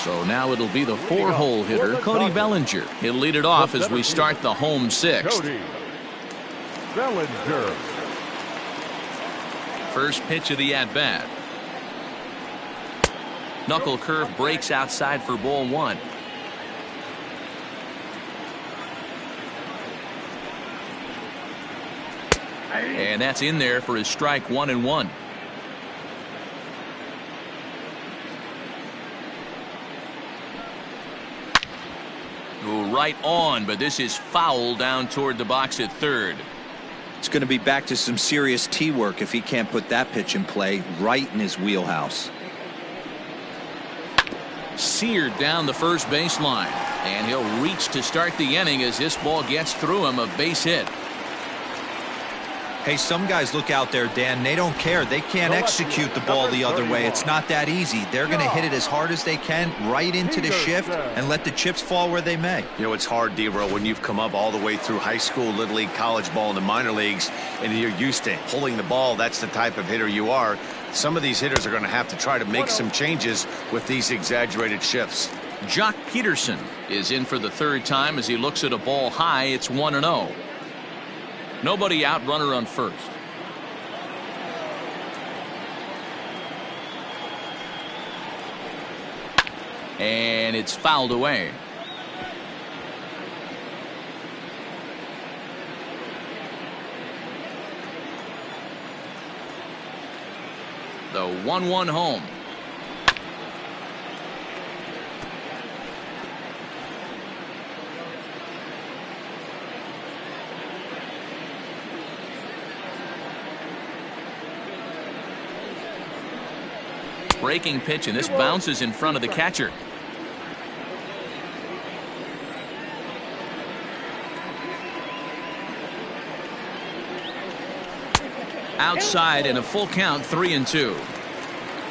So now it'll be the 4-hole hitter, Cody Bellinger. He'll lead it off as we start the home 6th. Cody Bellinger. First pitch of the at-bat. Knuckle curve breaks outside for ball 1. And that's in there for his strike 1-1. Go right on, but this is foul down toward the box at third. It's going to be back to some serious tee work if he can't put that pitch in play right in his wheelhouse. Seared down the first baseline, and he'll reach to start the inning as this ball gets through him, a base hit. Hey, some guys look out there, Dan, they don't care. They can't execute the ball the other way. It's not that easy. They're going to hit it as hard as they can right into the shift and let the chips fall where they may. You know, it's hard, D-Row, when you've come up all the way through high school, little league, college ball, and the minor leagues, and you're used to pulling the ball. That's the type of hitter you are. Some of these hitters are going to have to try to make some changes with these exaggerated shifts. Jock Peterson is in for the 3rd time as he looks at a ball high. It's 1-0. Nobody out, runner on first. And it's fouled away. The 1-1 home. Breaking pitch, and this bounces in front of the catcher. Outside and a full count, 3-2.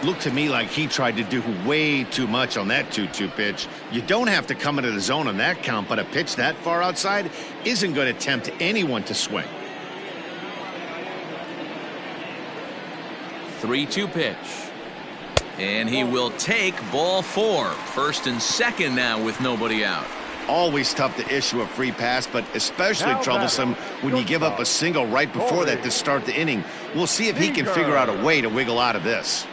Looked to me like he tried to do way too much on that 2-2 pitch. You don't have to come into the zone on that count, but a pitch that far outside isn't going to tempt anyone to swing. 3-2 pitch. And he will take ball 4. First and second now with nobody out. Always tough to issue a free pass, but especially troublesome when you give up a single right before that to start the inning. We'll see if he can figure out a way to wiggle out of this.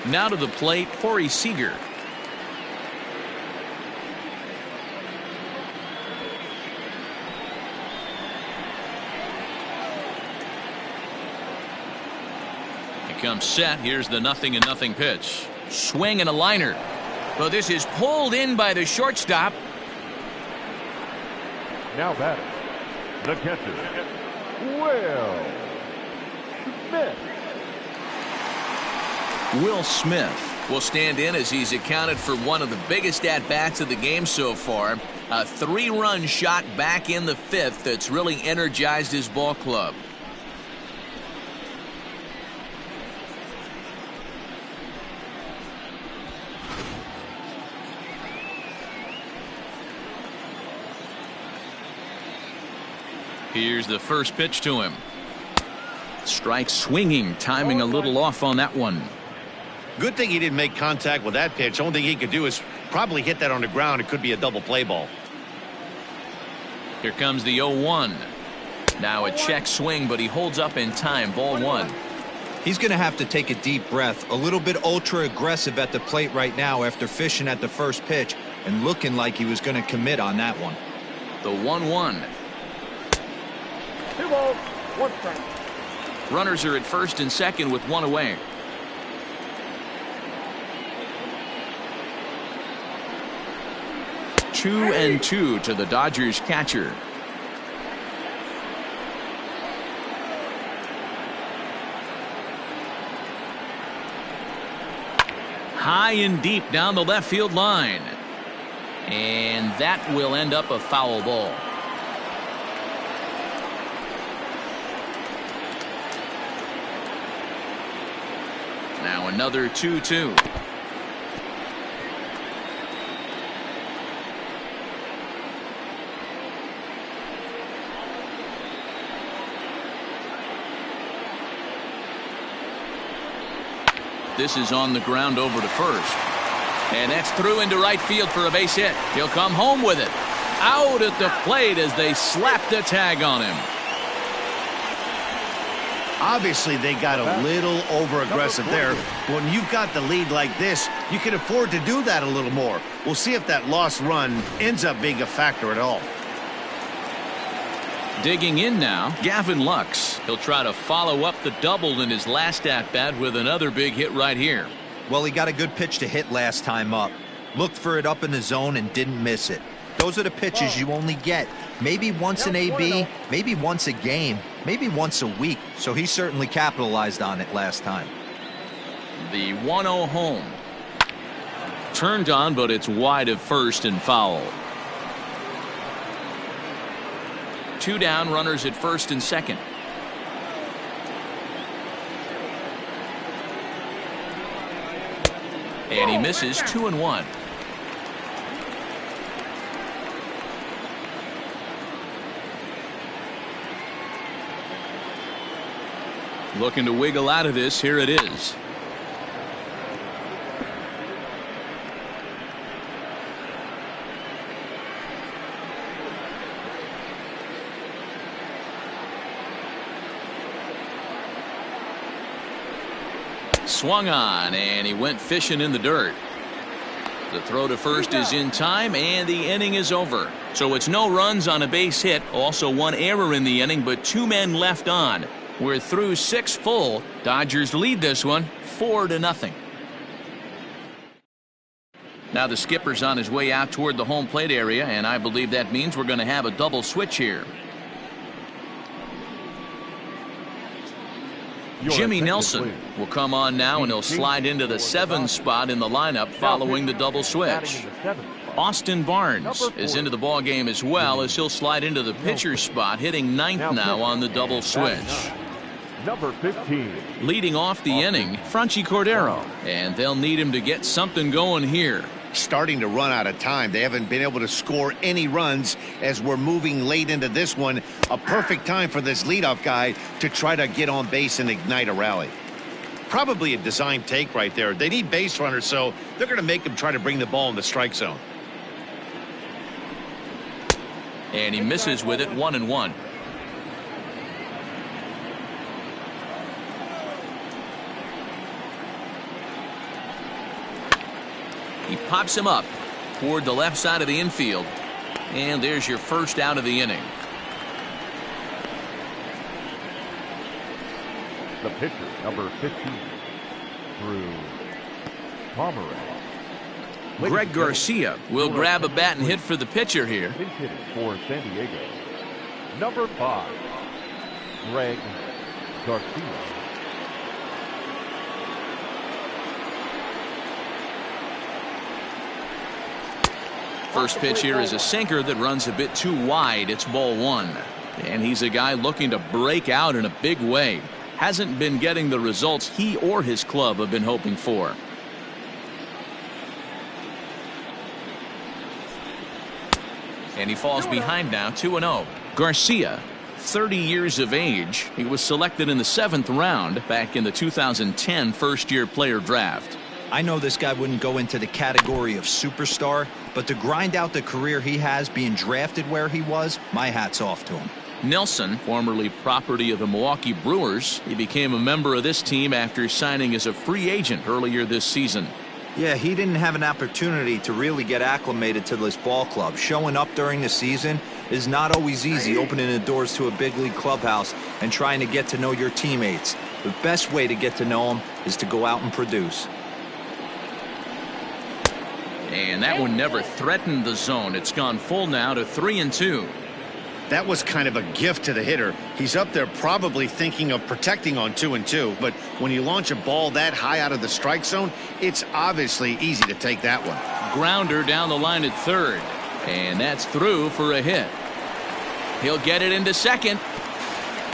Now to the plate, Corey Seager. comes set. Here's the 0-0 pitch. Swing and a liner. But this is pulled in by the shortstop. Now batting, the catcher, Will Smith. Will Smith will stand in as he's accounted for one of the biggest at-bats of the game so far. A 3-run shot back in the 5th that's really energized his ball club. Here's the first pitch to him. Strike swinging, timing a little off on that one. Good thing he didn't make contact with that pitch. Only thing he could do is probably hit that on the ground. It could be a double play ball. Here comes the 0-1. Now a check swing, but he holds up in time. Ball 1. He's going to have to take a deep breath. A little bit ultra aggressive at the plate right now after fishing at the first pitch and looking like he was going to commit on that one. The 1-1. 2 balls, 1 strike. Runners are at first and second with 1 away. Two and 2 to the Dodgers catcher. High and deep down the left field line. And that will end up a foul ball. Now another 2-2. This is on the ground over to first. And that's through into right field for a base hit. He'll come home with it. Out at the plate as they slap the tag on him. Obviously, they got a little over-aggressive there. When you've got the lead like this, you can afford to do that a little more. We'll see if that lost run ends up being a factor at all. Digging in now, Gavin Lux. He'll try to follow up the double in his last at-bat with another big hit right here. Well, he got a good pitch to hit last time up. Looked for it up in the zone and didn't miss it. Those are the pitches you only get. Maybe once an AB, maybe once a game, maybe once a week. So he certainly capitalized on it last time. The 1-0 home. Turned on, but it's wide of first and foul. 2 down, runners at first and second. And he misses 2-1. Looking to wiggle out of this. Here it is. Swung on, and he went fishing in the dirt. The throw to first is in time, and the inning is over. So it's no runs on a base hit. Also 1 error in the inning, but 2 men left on. We're through 6 full. Dodgers lead this one 4-0. Now the skipper's on his way out toward the home plate area, and I believe that means we're going to have a double switch here. Jimmy Nelson will come on now, and he'll slide into the 7 spot in the lineup following the double switch. Austin Barnes is into the ball game as well, as he'll slide into the pitcher's spot, hitting 9th now on the double switch. Number 15. Leading off the inning, Franchy Cordero, and they'll need him to get something going here. Starting to run out of time. They haven't been able to score any runs as we're moving late into this one. A perfect time for this leadoff guy to try to get on base and ignite a rally. Probably a design take right there. They need base runners, so they're going to make him try to bring the ball in the strike zone. And he misses with it, 1-1. He pops him up toward the left side of the infield. And there's your first out of the inning. The pitcher, number 15. through Pomeranz. Greg Garcia will grab a bat and hit for the pitcher here. Pinch hitter for San Diego, number 5, Greg Garcia. First pitch here is a sinker that runs a bit too wide. It's ball 1. And he's a guy looking to break out in a big way. Hasn't been getting the results he or his club have been hoping for. And he falls behind now, 2-0. Garcia, 30 years of age. He was selected in the 7th round back in the 2010 first-year player draft. I know this guy wouldn't go into the category of superstar, but to grind out the career he has being drafted where he was, my hat's off to him. Nelson, formerly property of the Milwaukee Brewers, he became a member of this team after signing as a free agent earlier this season. Yeah, he didn't have an opportunity to really get acclimated to this ball club. Showing up during the season is not always easy, opening the doors to a big league clubhouse and trying to get to know your teammates. The best way to get to know them is to go out and produce. And that one never threatened the zone. It's gone full now to 3-2. That was kind of a gift to the hitter. He's up there probably thinking of protecting on 2-2, but when you launch a ball that high out of the strike zone, it's obviously easy to take that one. Grounder down the line at third, and that's through for a hit. He'll get it into second,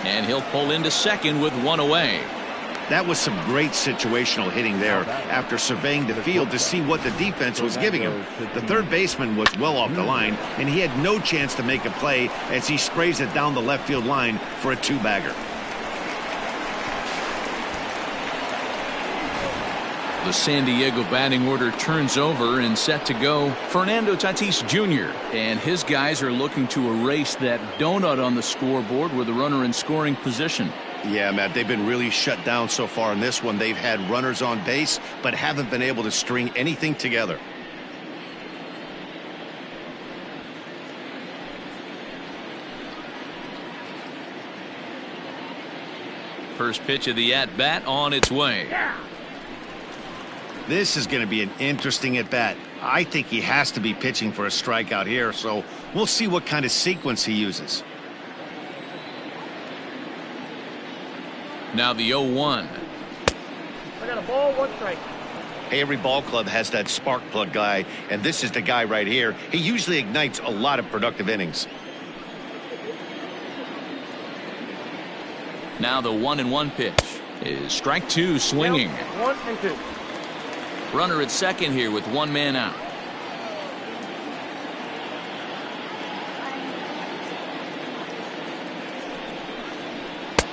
and he'll pull into second with one away. That was some great situational hitting there after surveying the field to see what the defense was giving him. The third baseman was well off the line, and he had no chance to make a play as he sprays it down the left field line for a 2-bagger. The San Diego batting order turns over and set to go. Fernando Tatis Jr. and his guys are looking to erase that donut on the scoreboard with a runner in scoring position. Yeah, Matt, they've been really shut down so far in this one. They've had runners on base, but haven't been able to string anything together. First pitch of the at-bat on its way. This is going to be an interesting at-bat. I think he has to be pitching for a strikeout here, so we'll see what kind of sequence he uses. Now the 0-1. I got a ball, 1 strike. Every ball club has that spark plug guy, and this is the guy right here. He usually ignites a lot of productive innings. Now the 1-1 pitch is strike 2 swinging. 1-2. Runner at second here with 1 man out.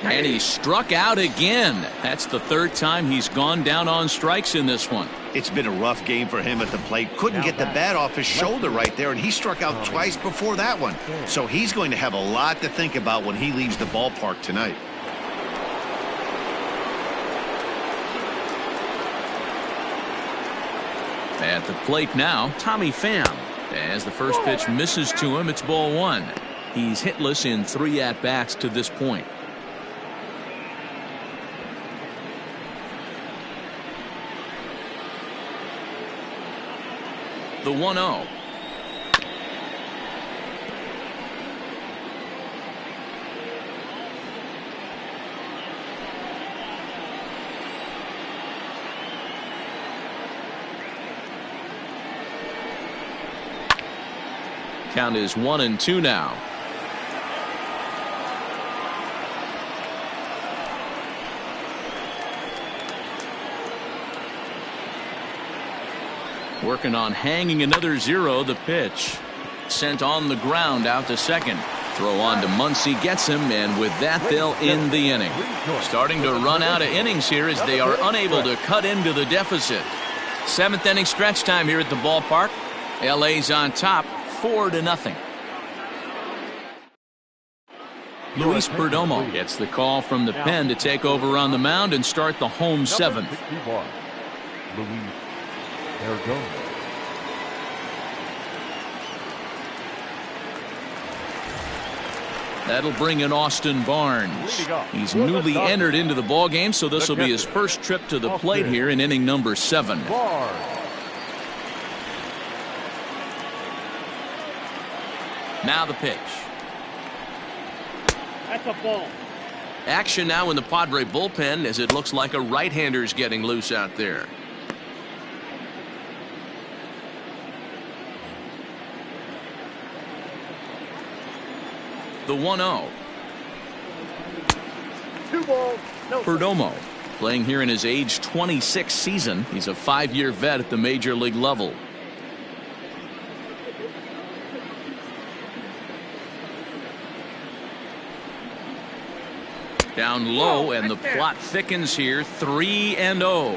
And he struck out again. That's the 3rd time he's gone down on strikes in this one. It's been a rough game for him at the plate. Couldn't get the bat off his shoulder right there, and he struck out twice before that one. So he's going to have a lot to think about when he leaves the ballpark tonight. At the plate now, Tommy Pham. As the first pitch misses to him, it's ball 1. He's hitless in 3 at-bats to this point. The 1-0. Count is 1-2 now. Working on hanging another 0. The pitch sent on the ground out to second. Throw on to Muncy, gets him, and with that they'll end the inning. Starting to run out of innings here as they are unable to cut into the deficit. 7th inning stretch time here at the ballpark. LA's on top 4-0. Luis Perdomo gets the call from the pen to take over on the mound and start the home 7th. Luis Perdomo. That'll bring in Austin Barnes. He's newly entered into the ballgame, so this will be his first trip to the plate here in inning number 7. Now the pitch. That's a ball. Action now in the Padre bullpen as it looks like a right-hander's getting loose out there. The 1-0. 2 balls. No. Perdomo playing here in his age 26 season. He's a 5-year vet at the major league level. Down low, and the plot thickens here. 3-0.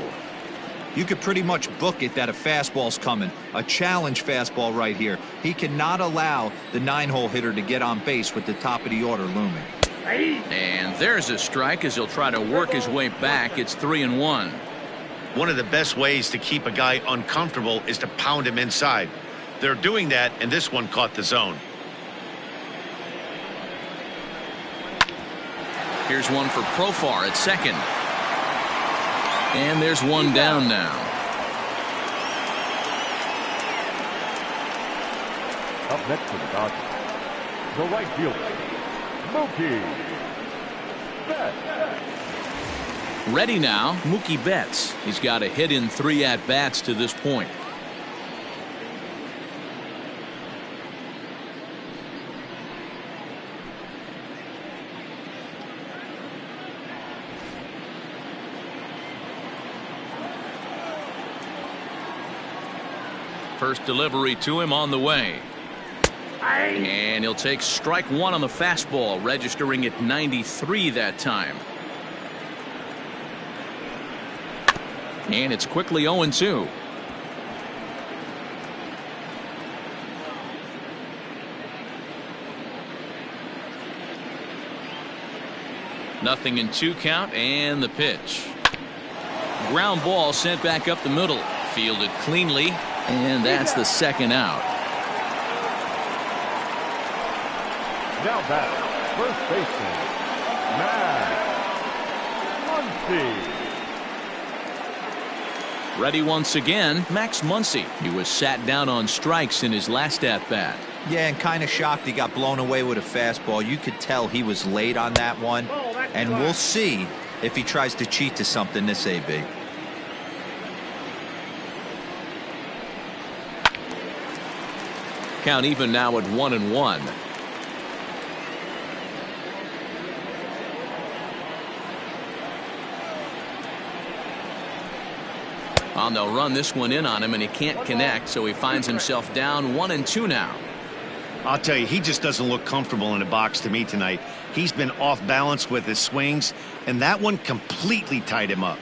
You could pretty much book it that a fastball's coming. A challenge fastball right here. He cannot allow the 9-hole hitter to get on base with the top of the order looming. And there's a strike as he'll try to work his way back. It's 3-1. One of the best ways to keep a guy uncomfortable is to pound him inside. They're doing that, and this one caught the zone. Here's one for Profar at second. And there's one down now. Up next to the Dodgers, the right fielder, Mookie Betts. Ready now, Mookie Betts. He's got a hit in 3 at-bats to this point. First delivery to him on the way. And he'll take strike 1 on the fastball, registering at 93 that time. And it's quickly 0-2. Nothing in 2 count, and the pitch. Ground ball sent back up the middle. Fielded cleanly, and that's the second out. Now back, first baseman, Max Muncy. Ready once again, Max Muncy. He was sat down on strikes in his last at-bat. Yeah, and kind of shocked he got blown away with a fastball. You could tell he was late on that one. And we'll see if he tries to cheat to something this AB. Count even now at 1-1. Well, they'll run this one in on him, and he can't connect, so he finds himself down 1-2 now. I'll tell you, he just doesn't look comfortable in the box to me tonight. He's been off balance with his swings, and that one completely tied him up.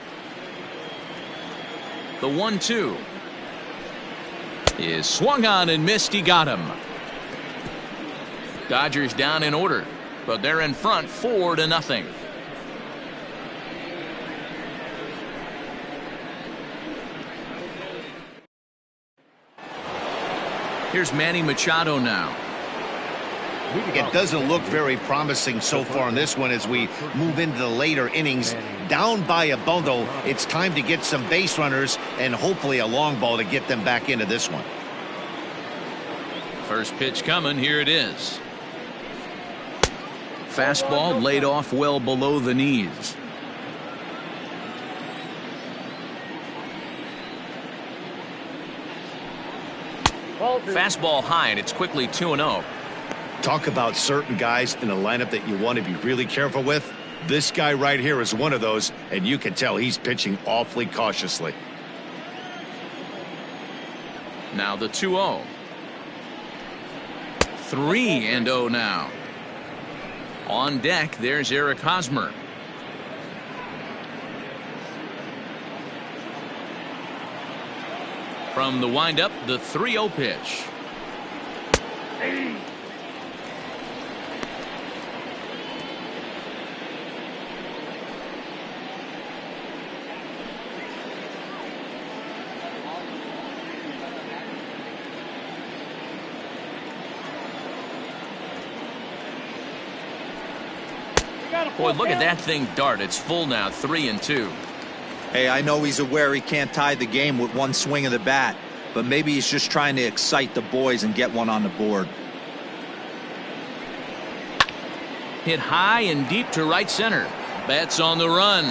The 1-2 is swung on and missed. He got him. Dodgers down in order, but they're in front 4-0. Here's Manny Machado now. It doesn't look very promising so far in this one as we move into the later innings. Down by a bundle, it's time to get some base runners and hopefully a long ball to get them back into this one. First pitch coming. Here it is. Fastball laid off well below the knees. Fastball high, and it's quickly 2-0. Talk about certain guys in a lineup that you want to be really careful with. This guy right here is one of those, and you can tell he's pitching awfully cautiously. Now the 2-0. 3-0 now. On deck, there's Eric Hosmer. From the windup, the 3-0 pitch. Boy, look at that thing dart. It's full now, 3-2. Hey, I know he's aware he can't tie the game with one swing of the bat, but maybe he's just trying to excite the boys and get one on the board. Hit high and deep to right center. Betts on the run.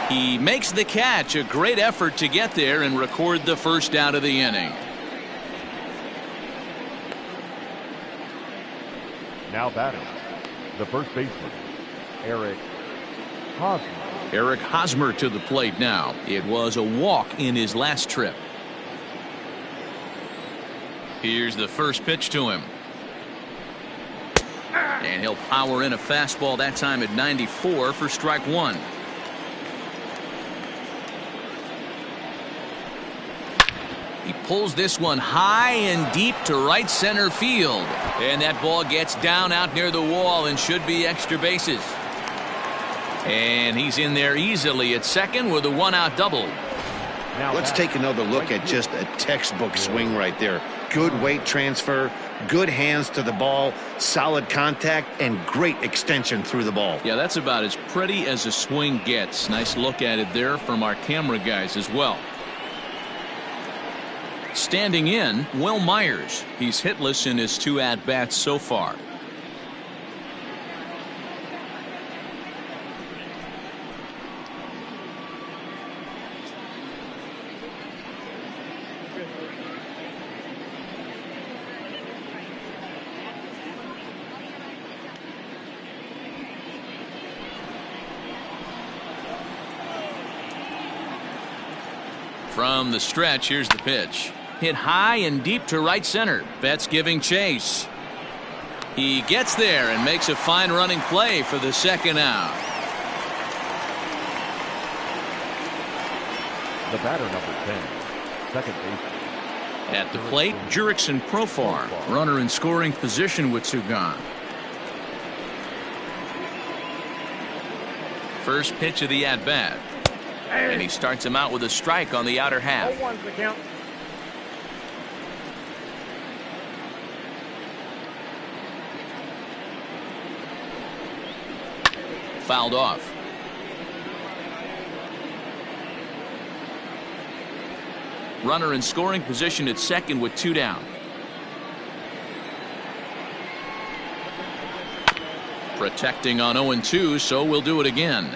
He makes the catch. A great effort to get there and record the first out of the inning. Now batting, the first baseman, Eric Hosmer. Eric Hosmer to the plate now. It was a walk in his last trip. Here's the first pitch to him. And he'll power in a fastball, that time at 94 for strike one. He pulls this one high and deep to right center field. And that ball gets down out near the wall and should be extra bases. And he's in there easily at second with a one-out double. Let's take another look at just a textbook swing right there. Good weight transfer, good hands to the ball, solid contact, and great extension through the ball. Yeah, that's about as pretty as a swing gets. Nice look at it there from our camera guys as well. Standing in, Will Myers. He's hitless in his 2 at-bats so far. From the stretch, here's the pitch. Hit high and deep to right center. Betts giving chase. He gets there and makes a fine running play for the second out. The batter, number 10, second baseman. At the plate, Jurickson Profar. Runner in scoring position with 2 gone. First pitch of the at-bat. And he starts him out with a strike on the outer half. 0-1's the count. Fouled off. Runner in scoring position at second with 2 down. Protecting on 0-2, so we'll do it again.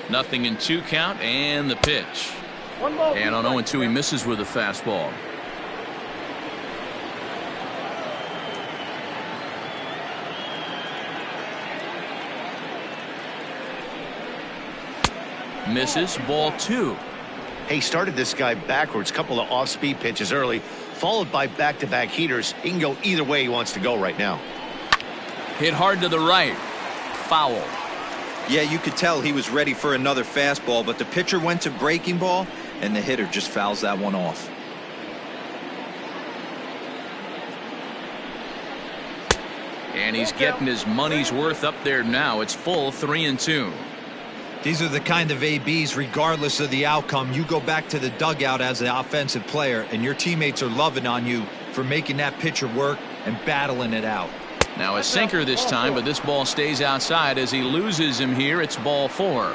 Nothing in 2 count, and the pitch. And on 0-2 he misses with a fastball. Misses, ball 2. He started this guy backwards, couple of off-speed pitches early, followed by back-to-back heaters. He can go either way he wants to go right now. Hit hard to the right. Foul. Yeah, you could tell he was ready for another fastball, but the pitcher went to breaking ball, and the hitter just fouls that one off. And he's getting his money's worth up there now. It's full, 3-2. These are the kind of ABs, regardless of the outcome, you go back to the dugout as an offensive player, and your teammates are loving on you for making that pitcher work and battling it out. Now a sinker this time, but this ball stays outside as he loses him here. It's ball 4.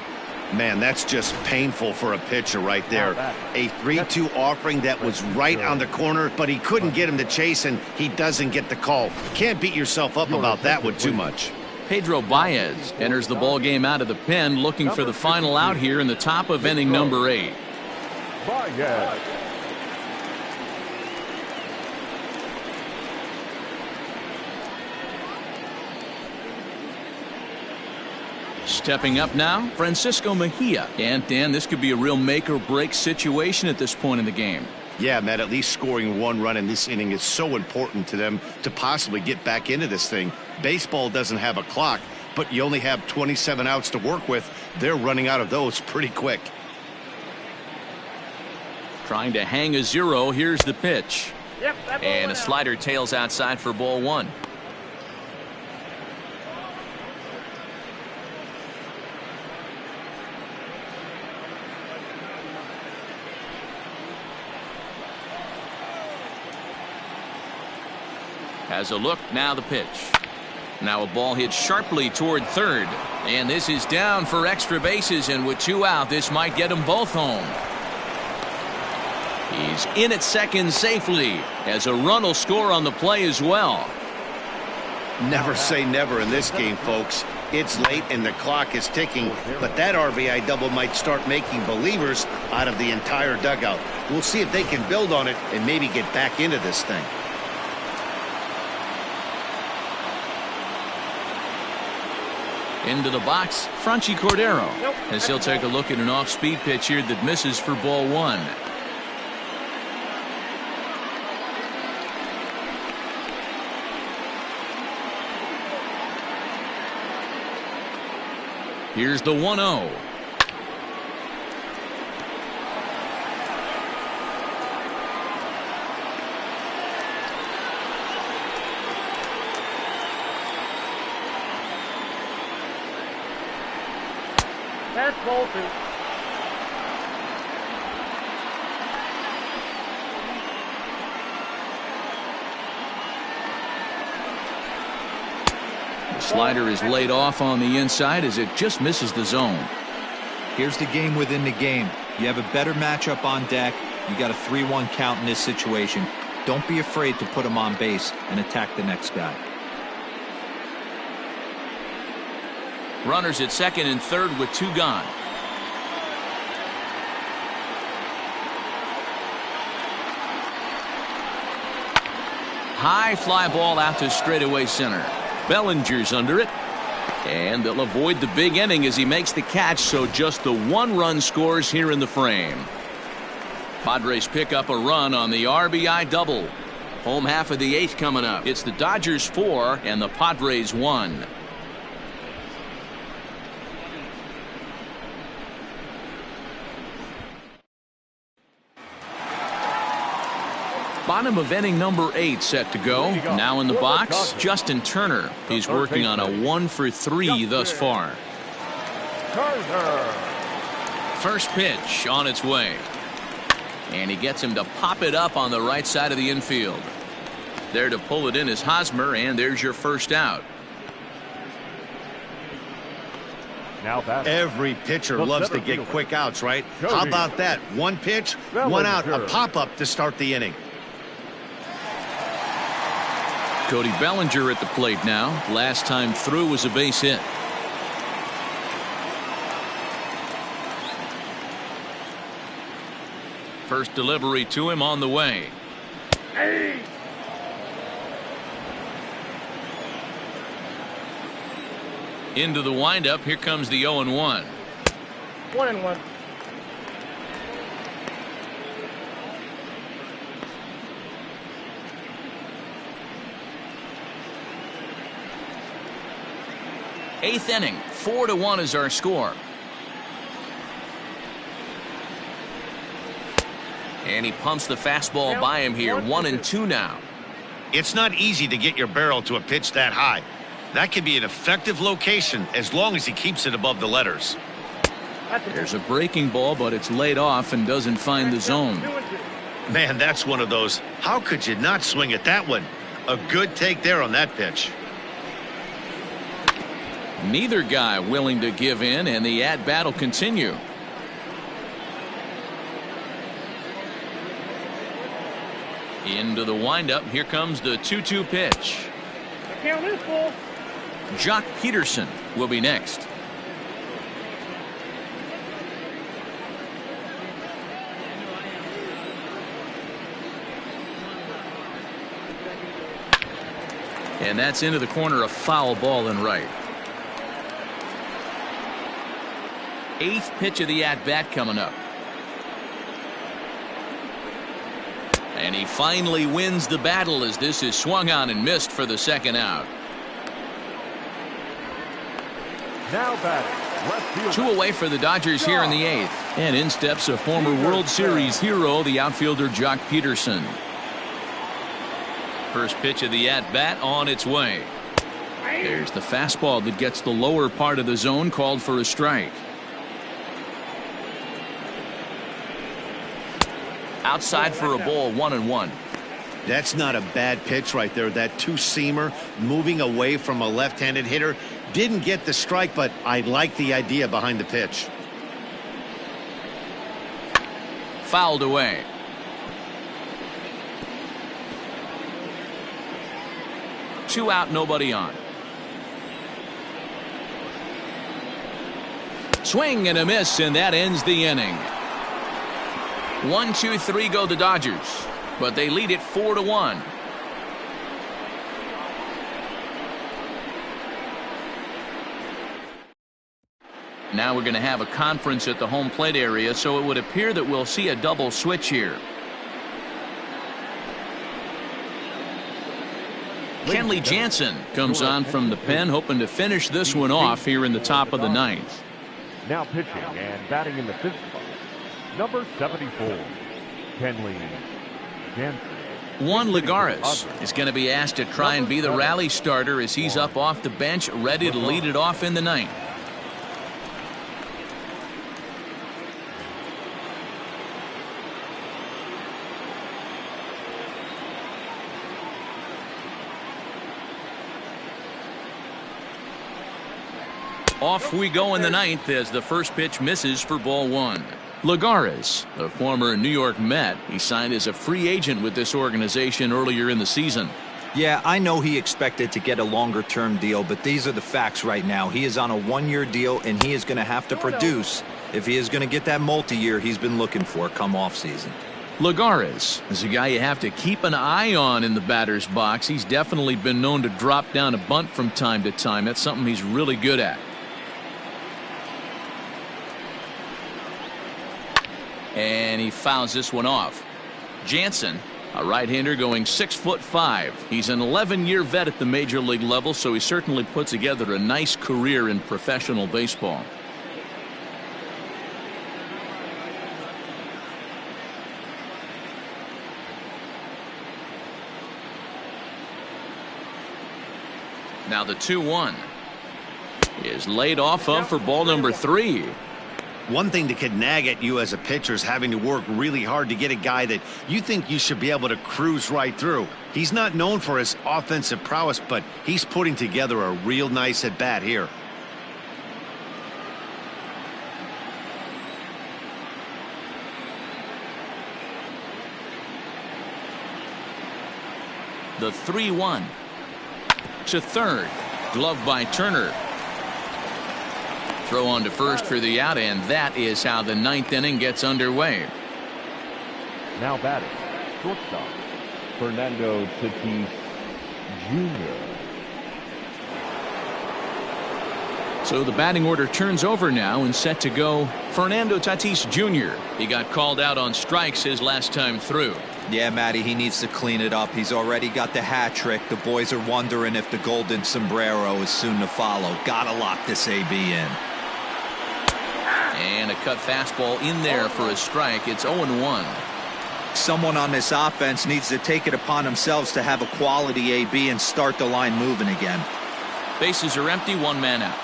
Man, that's just painful for a pitcher right there. A 3-2 offering that was right on the corner, but he couldn't get him to chase, and he doesn't get the call. Can't beat yourself up about that one too much. Pedro Baez enters the ball game out of the pen, looking for the final out here in the top of inning number 8. Baez. Stepping up now, Francisco Mejia. And Dan, this could be a real make or break situation at this point in the game. Yeah, Matt, at least scoring 1 run in this inning is so important to them to possibly get back into this thing. Baseball doesn't have a clock, but you only have 27 outs to work with. They're running out of those pretty quick. Trying to hang a 0. Here's the pitch. Yep, And a slider tails outside for ball 1. Has a look, now the pitch. Now a ball hit sharply toward third. And this is down for extra bases, and with 2 out, this might get them both home. He's in at second safely, as a run will score on the play as well. Never say never in this game, folks. It's late and the clock is ticking, but that RBI double might start making believers out of the entire dugout. We'll see if they can build on it and maybe get back into this thing. Into the box, Franchi Cordero, as he'll take a look at an off-speed pitch here that misses for ball 1. Here's the 1-0. That's ball 2. The slider is laid off on the inside as it just misses the zone. Here's the game within the game. You have a better matchup on deck. You got a 3-1 count in this situation. Don't be afraid to put him on base and attack the next guy. Runners at second and third with 2 gone. High fly ball out to straightaway center. Bellinger's under it. And they'll avoid the big inning as he makes the catch, so just the 1 run scores here in the frame. Padres pick up a run on the RBI double. Home half of the 8th coming up. It's the Dodgers 4 and the Padres 1. Bottom of inning number 8 set to go. Now in the box, Justin Turner. He's working on a 1-for-3 thus far. First pitch on its way. And he gets him to pop it up on the right side of the infield. There to pull it in is Hosmer, and there's your first out. Every pitcher loves to get quick outs, right? How about that? 1 pitch, 1 out, a pop-up to start the inning. Cody Bellinger at the plate now. Last time through was a base hit. First delivery to him on the way. Hey. Into the windup. Here comes the 0-1. 1-1. Eighth inning, 4-1 is our score. And he pumps the fastball by him here. 1-2 now. It's not easy to get your barrel to a pitch that high. That can be an effective location as long as he keeps it above the letters. There's a breaking ball, but it's laid off and doesn't find the zone. Man, that's one of those. How could you not swing at that one? A good take there on that pitch. Neither guy willing to give in, and the at-bat will continue. Into the windup. Here comes the 2-2 pitch. The count is full. Jock Peterson will be next. And that's into the corner, a foul ball and right. 8th pitch of the at-bat coming up. And he finally wins the battle as this is swung on and missed for the second out. Now batting, left field. 2 away for the Dodgers here in the 8th. And in steps a former World Series hero, the outfielder Jock Peterson. First pitch of the at-bat on its way. There's the fastball that gets the lower part of the zone, called for a strike. Outside for a ball, 1-1. That's not a bad pitch right there. That two-seamer moving away from a left-handed hitter. Didn't get the strike, but I like the idea behind the pitch. Fouled away. Two out, nobody on. Swing and a miss, and that ends the inning. 1-2-3 go the Dodgers, but they lead it 4-1. Now we're going to have a conference at the home plate area, so it would appear that we'll see a double switch here. Kenley Jansen comes on from the pen, hoping to finish this one off here in the top of the ninth. Now pitching and batting in the fifth spot, number 74, Kenley Jansen. Juan Lagares is going to be asked to try and be the rally starter as he's up off the bench, ready to lead it off in the ninth. Off we go in the ninth as the first pitch misses for ball one. Lagares, the former New York Met, he signed as a free agent with this organization earlier in the season. Yeah, I know he expected to get a longer-term deal, but these are the facts right now. He is on a one-year deal, and he is going to have to produce if he is going to get that multi-year he's been looking for come off-season. Lagares is a guy you have to keep an eye on in the batter's box. He's definitely been known to drop down a bunt from time to time. That's something he's really good at. And he fouls this one off. Jansen, a right-hander going 6'5". He's an 11-year vet at the major league level, so he certainly put together a nice career in professional baseball. Now the 2-1 is laid off of for ball number 3. One thing that could nag at you as a pitcher is having to work really hard to get a guy that you think you should be able to cruise right through. He's not known for his offensive prowess, but he's putting together a real nice at-bat here. The 3-1 to third. Glove by Turner. Throw on to first for the out, and that is how the ninth inning gets underway. Now batting, shortstop, Fernando Tatis Jr. So the batting order turns over now and set to go Fernando Tatis Jr. He got called out on strikes his last time through. Yeah, Matty, he needs to clean it up. He's already got the hat trick. The boys are wondering if the golden sombrero is soon to follow. Gotta lock this AB in. And a cut fastball in there for a strike. It's 0-1. Someone on this offense needs to take it upon themselves to have a quality AB and start the line moving again. Bases are empty, one man out.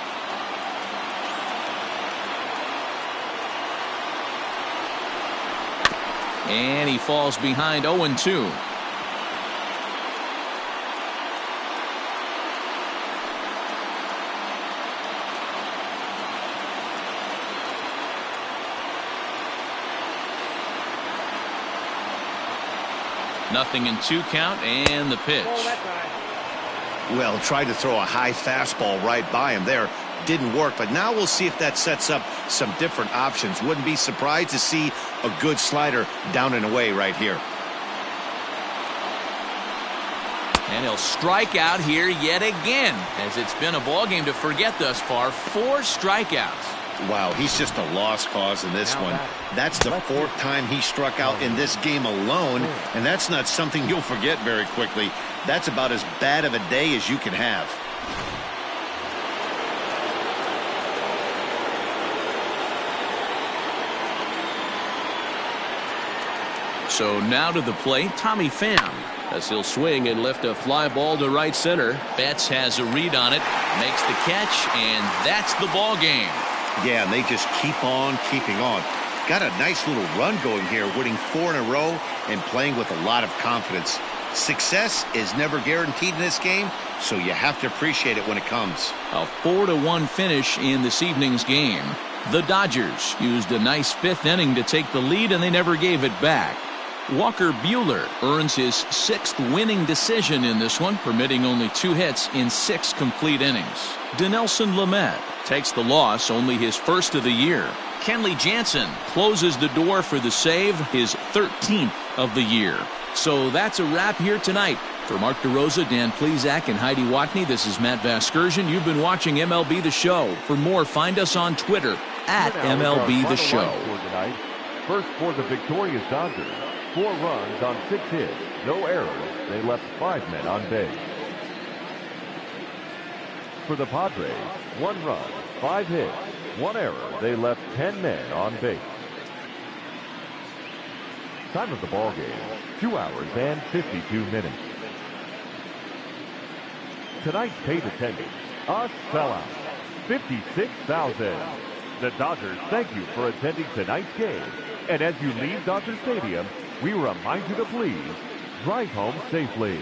And he falls behind 0-2. Nothing in 2 count, and the pitch. Well, tried to throw a high fastball right by him there. Didn't work, but now we'll see if that sets up some different options. Wouldn't be surprised to see a good slider down and away right here. And he'll strike out here yet again, as it's been a ball game to forget thus far. 4 strikeouts. Wow, he's just a lost cause in this one. That's the 4th time he struck out in this game alone, and that's not something you'll forget very quickly. That's about as bad of a day as you can have. So now to the plate, Tommy Pham, as he'll swing and lift a fly ball to right center. Betts has a read on it, makes the catch, and that's the ball game. Yeah, and they just keep on keeping on. Got a nice little run going here, winning 4 in a row and playing with a lot of confidence. Success is never guaranteed in this game, so you have to appreciate it when it comes. A 4-1 finish in this evening's game. The Dodgers used a nice fifth inning to take the lead, and they never gave it back. Walker Buehler earns his 6th winning decision in this one, permitting only 2 hits in 6 complete innings. Dinelson Lamet takes the loss, only his 1st of the year. Kenley Jansen closes the door for the save, his 13th of the year. So that's a wrap here tonight. For Mark DeRosa, Dan Plesac, and Heidi Watney, this is Matt Vasgersian. You've been watching MLB The Show. For more, find us on Twitter at MLB The Show. First for the victorious Dodgers. 4 runs on 6 hits, no errors. They left 5 men on base. For the Padres, 1 run, 5 hits, 1 error. They left 10 men on base. Time of the ball game, 2 hours and 52 minutes. Tonight's paid attendance, a sellout, 56,000. The Dodgers thank you for attending tonight's game. And as you leave Dodger Stadium, we remind you to please drive home safely.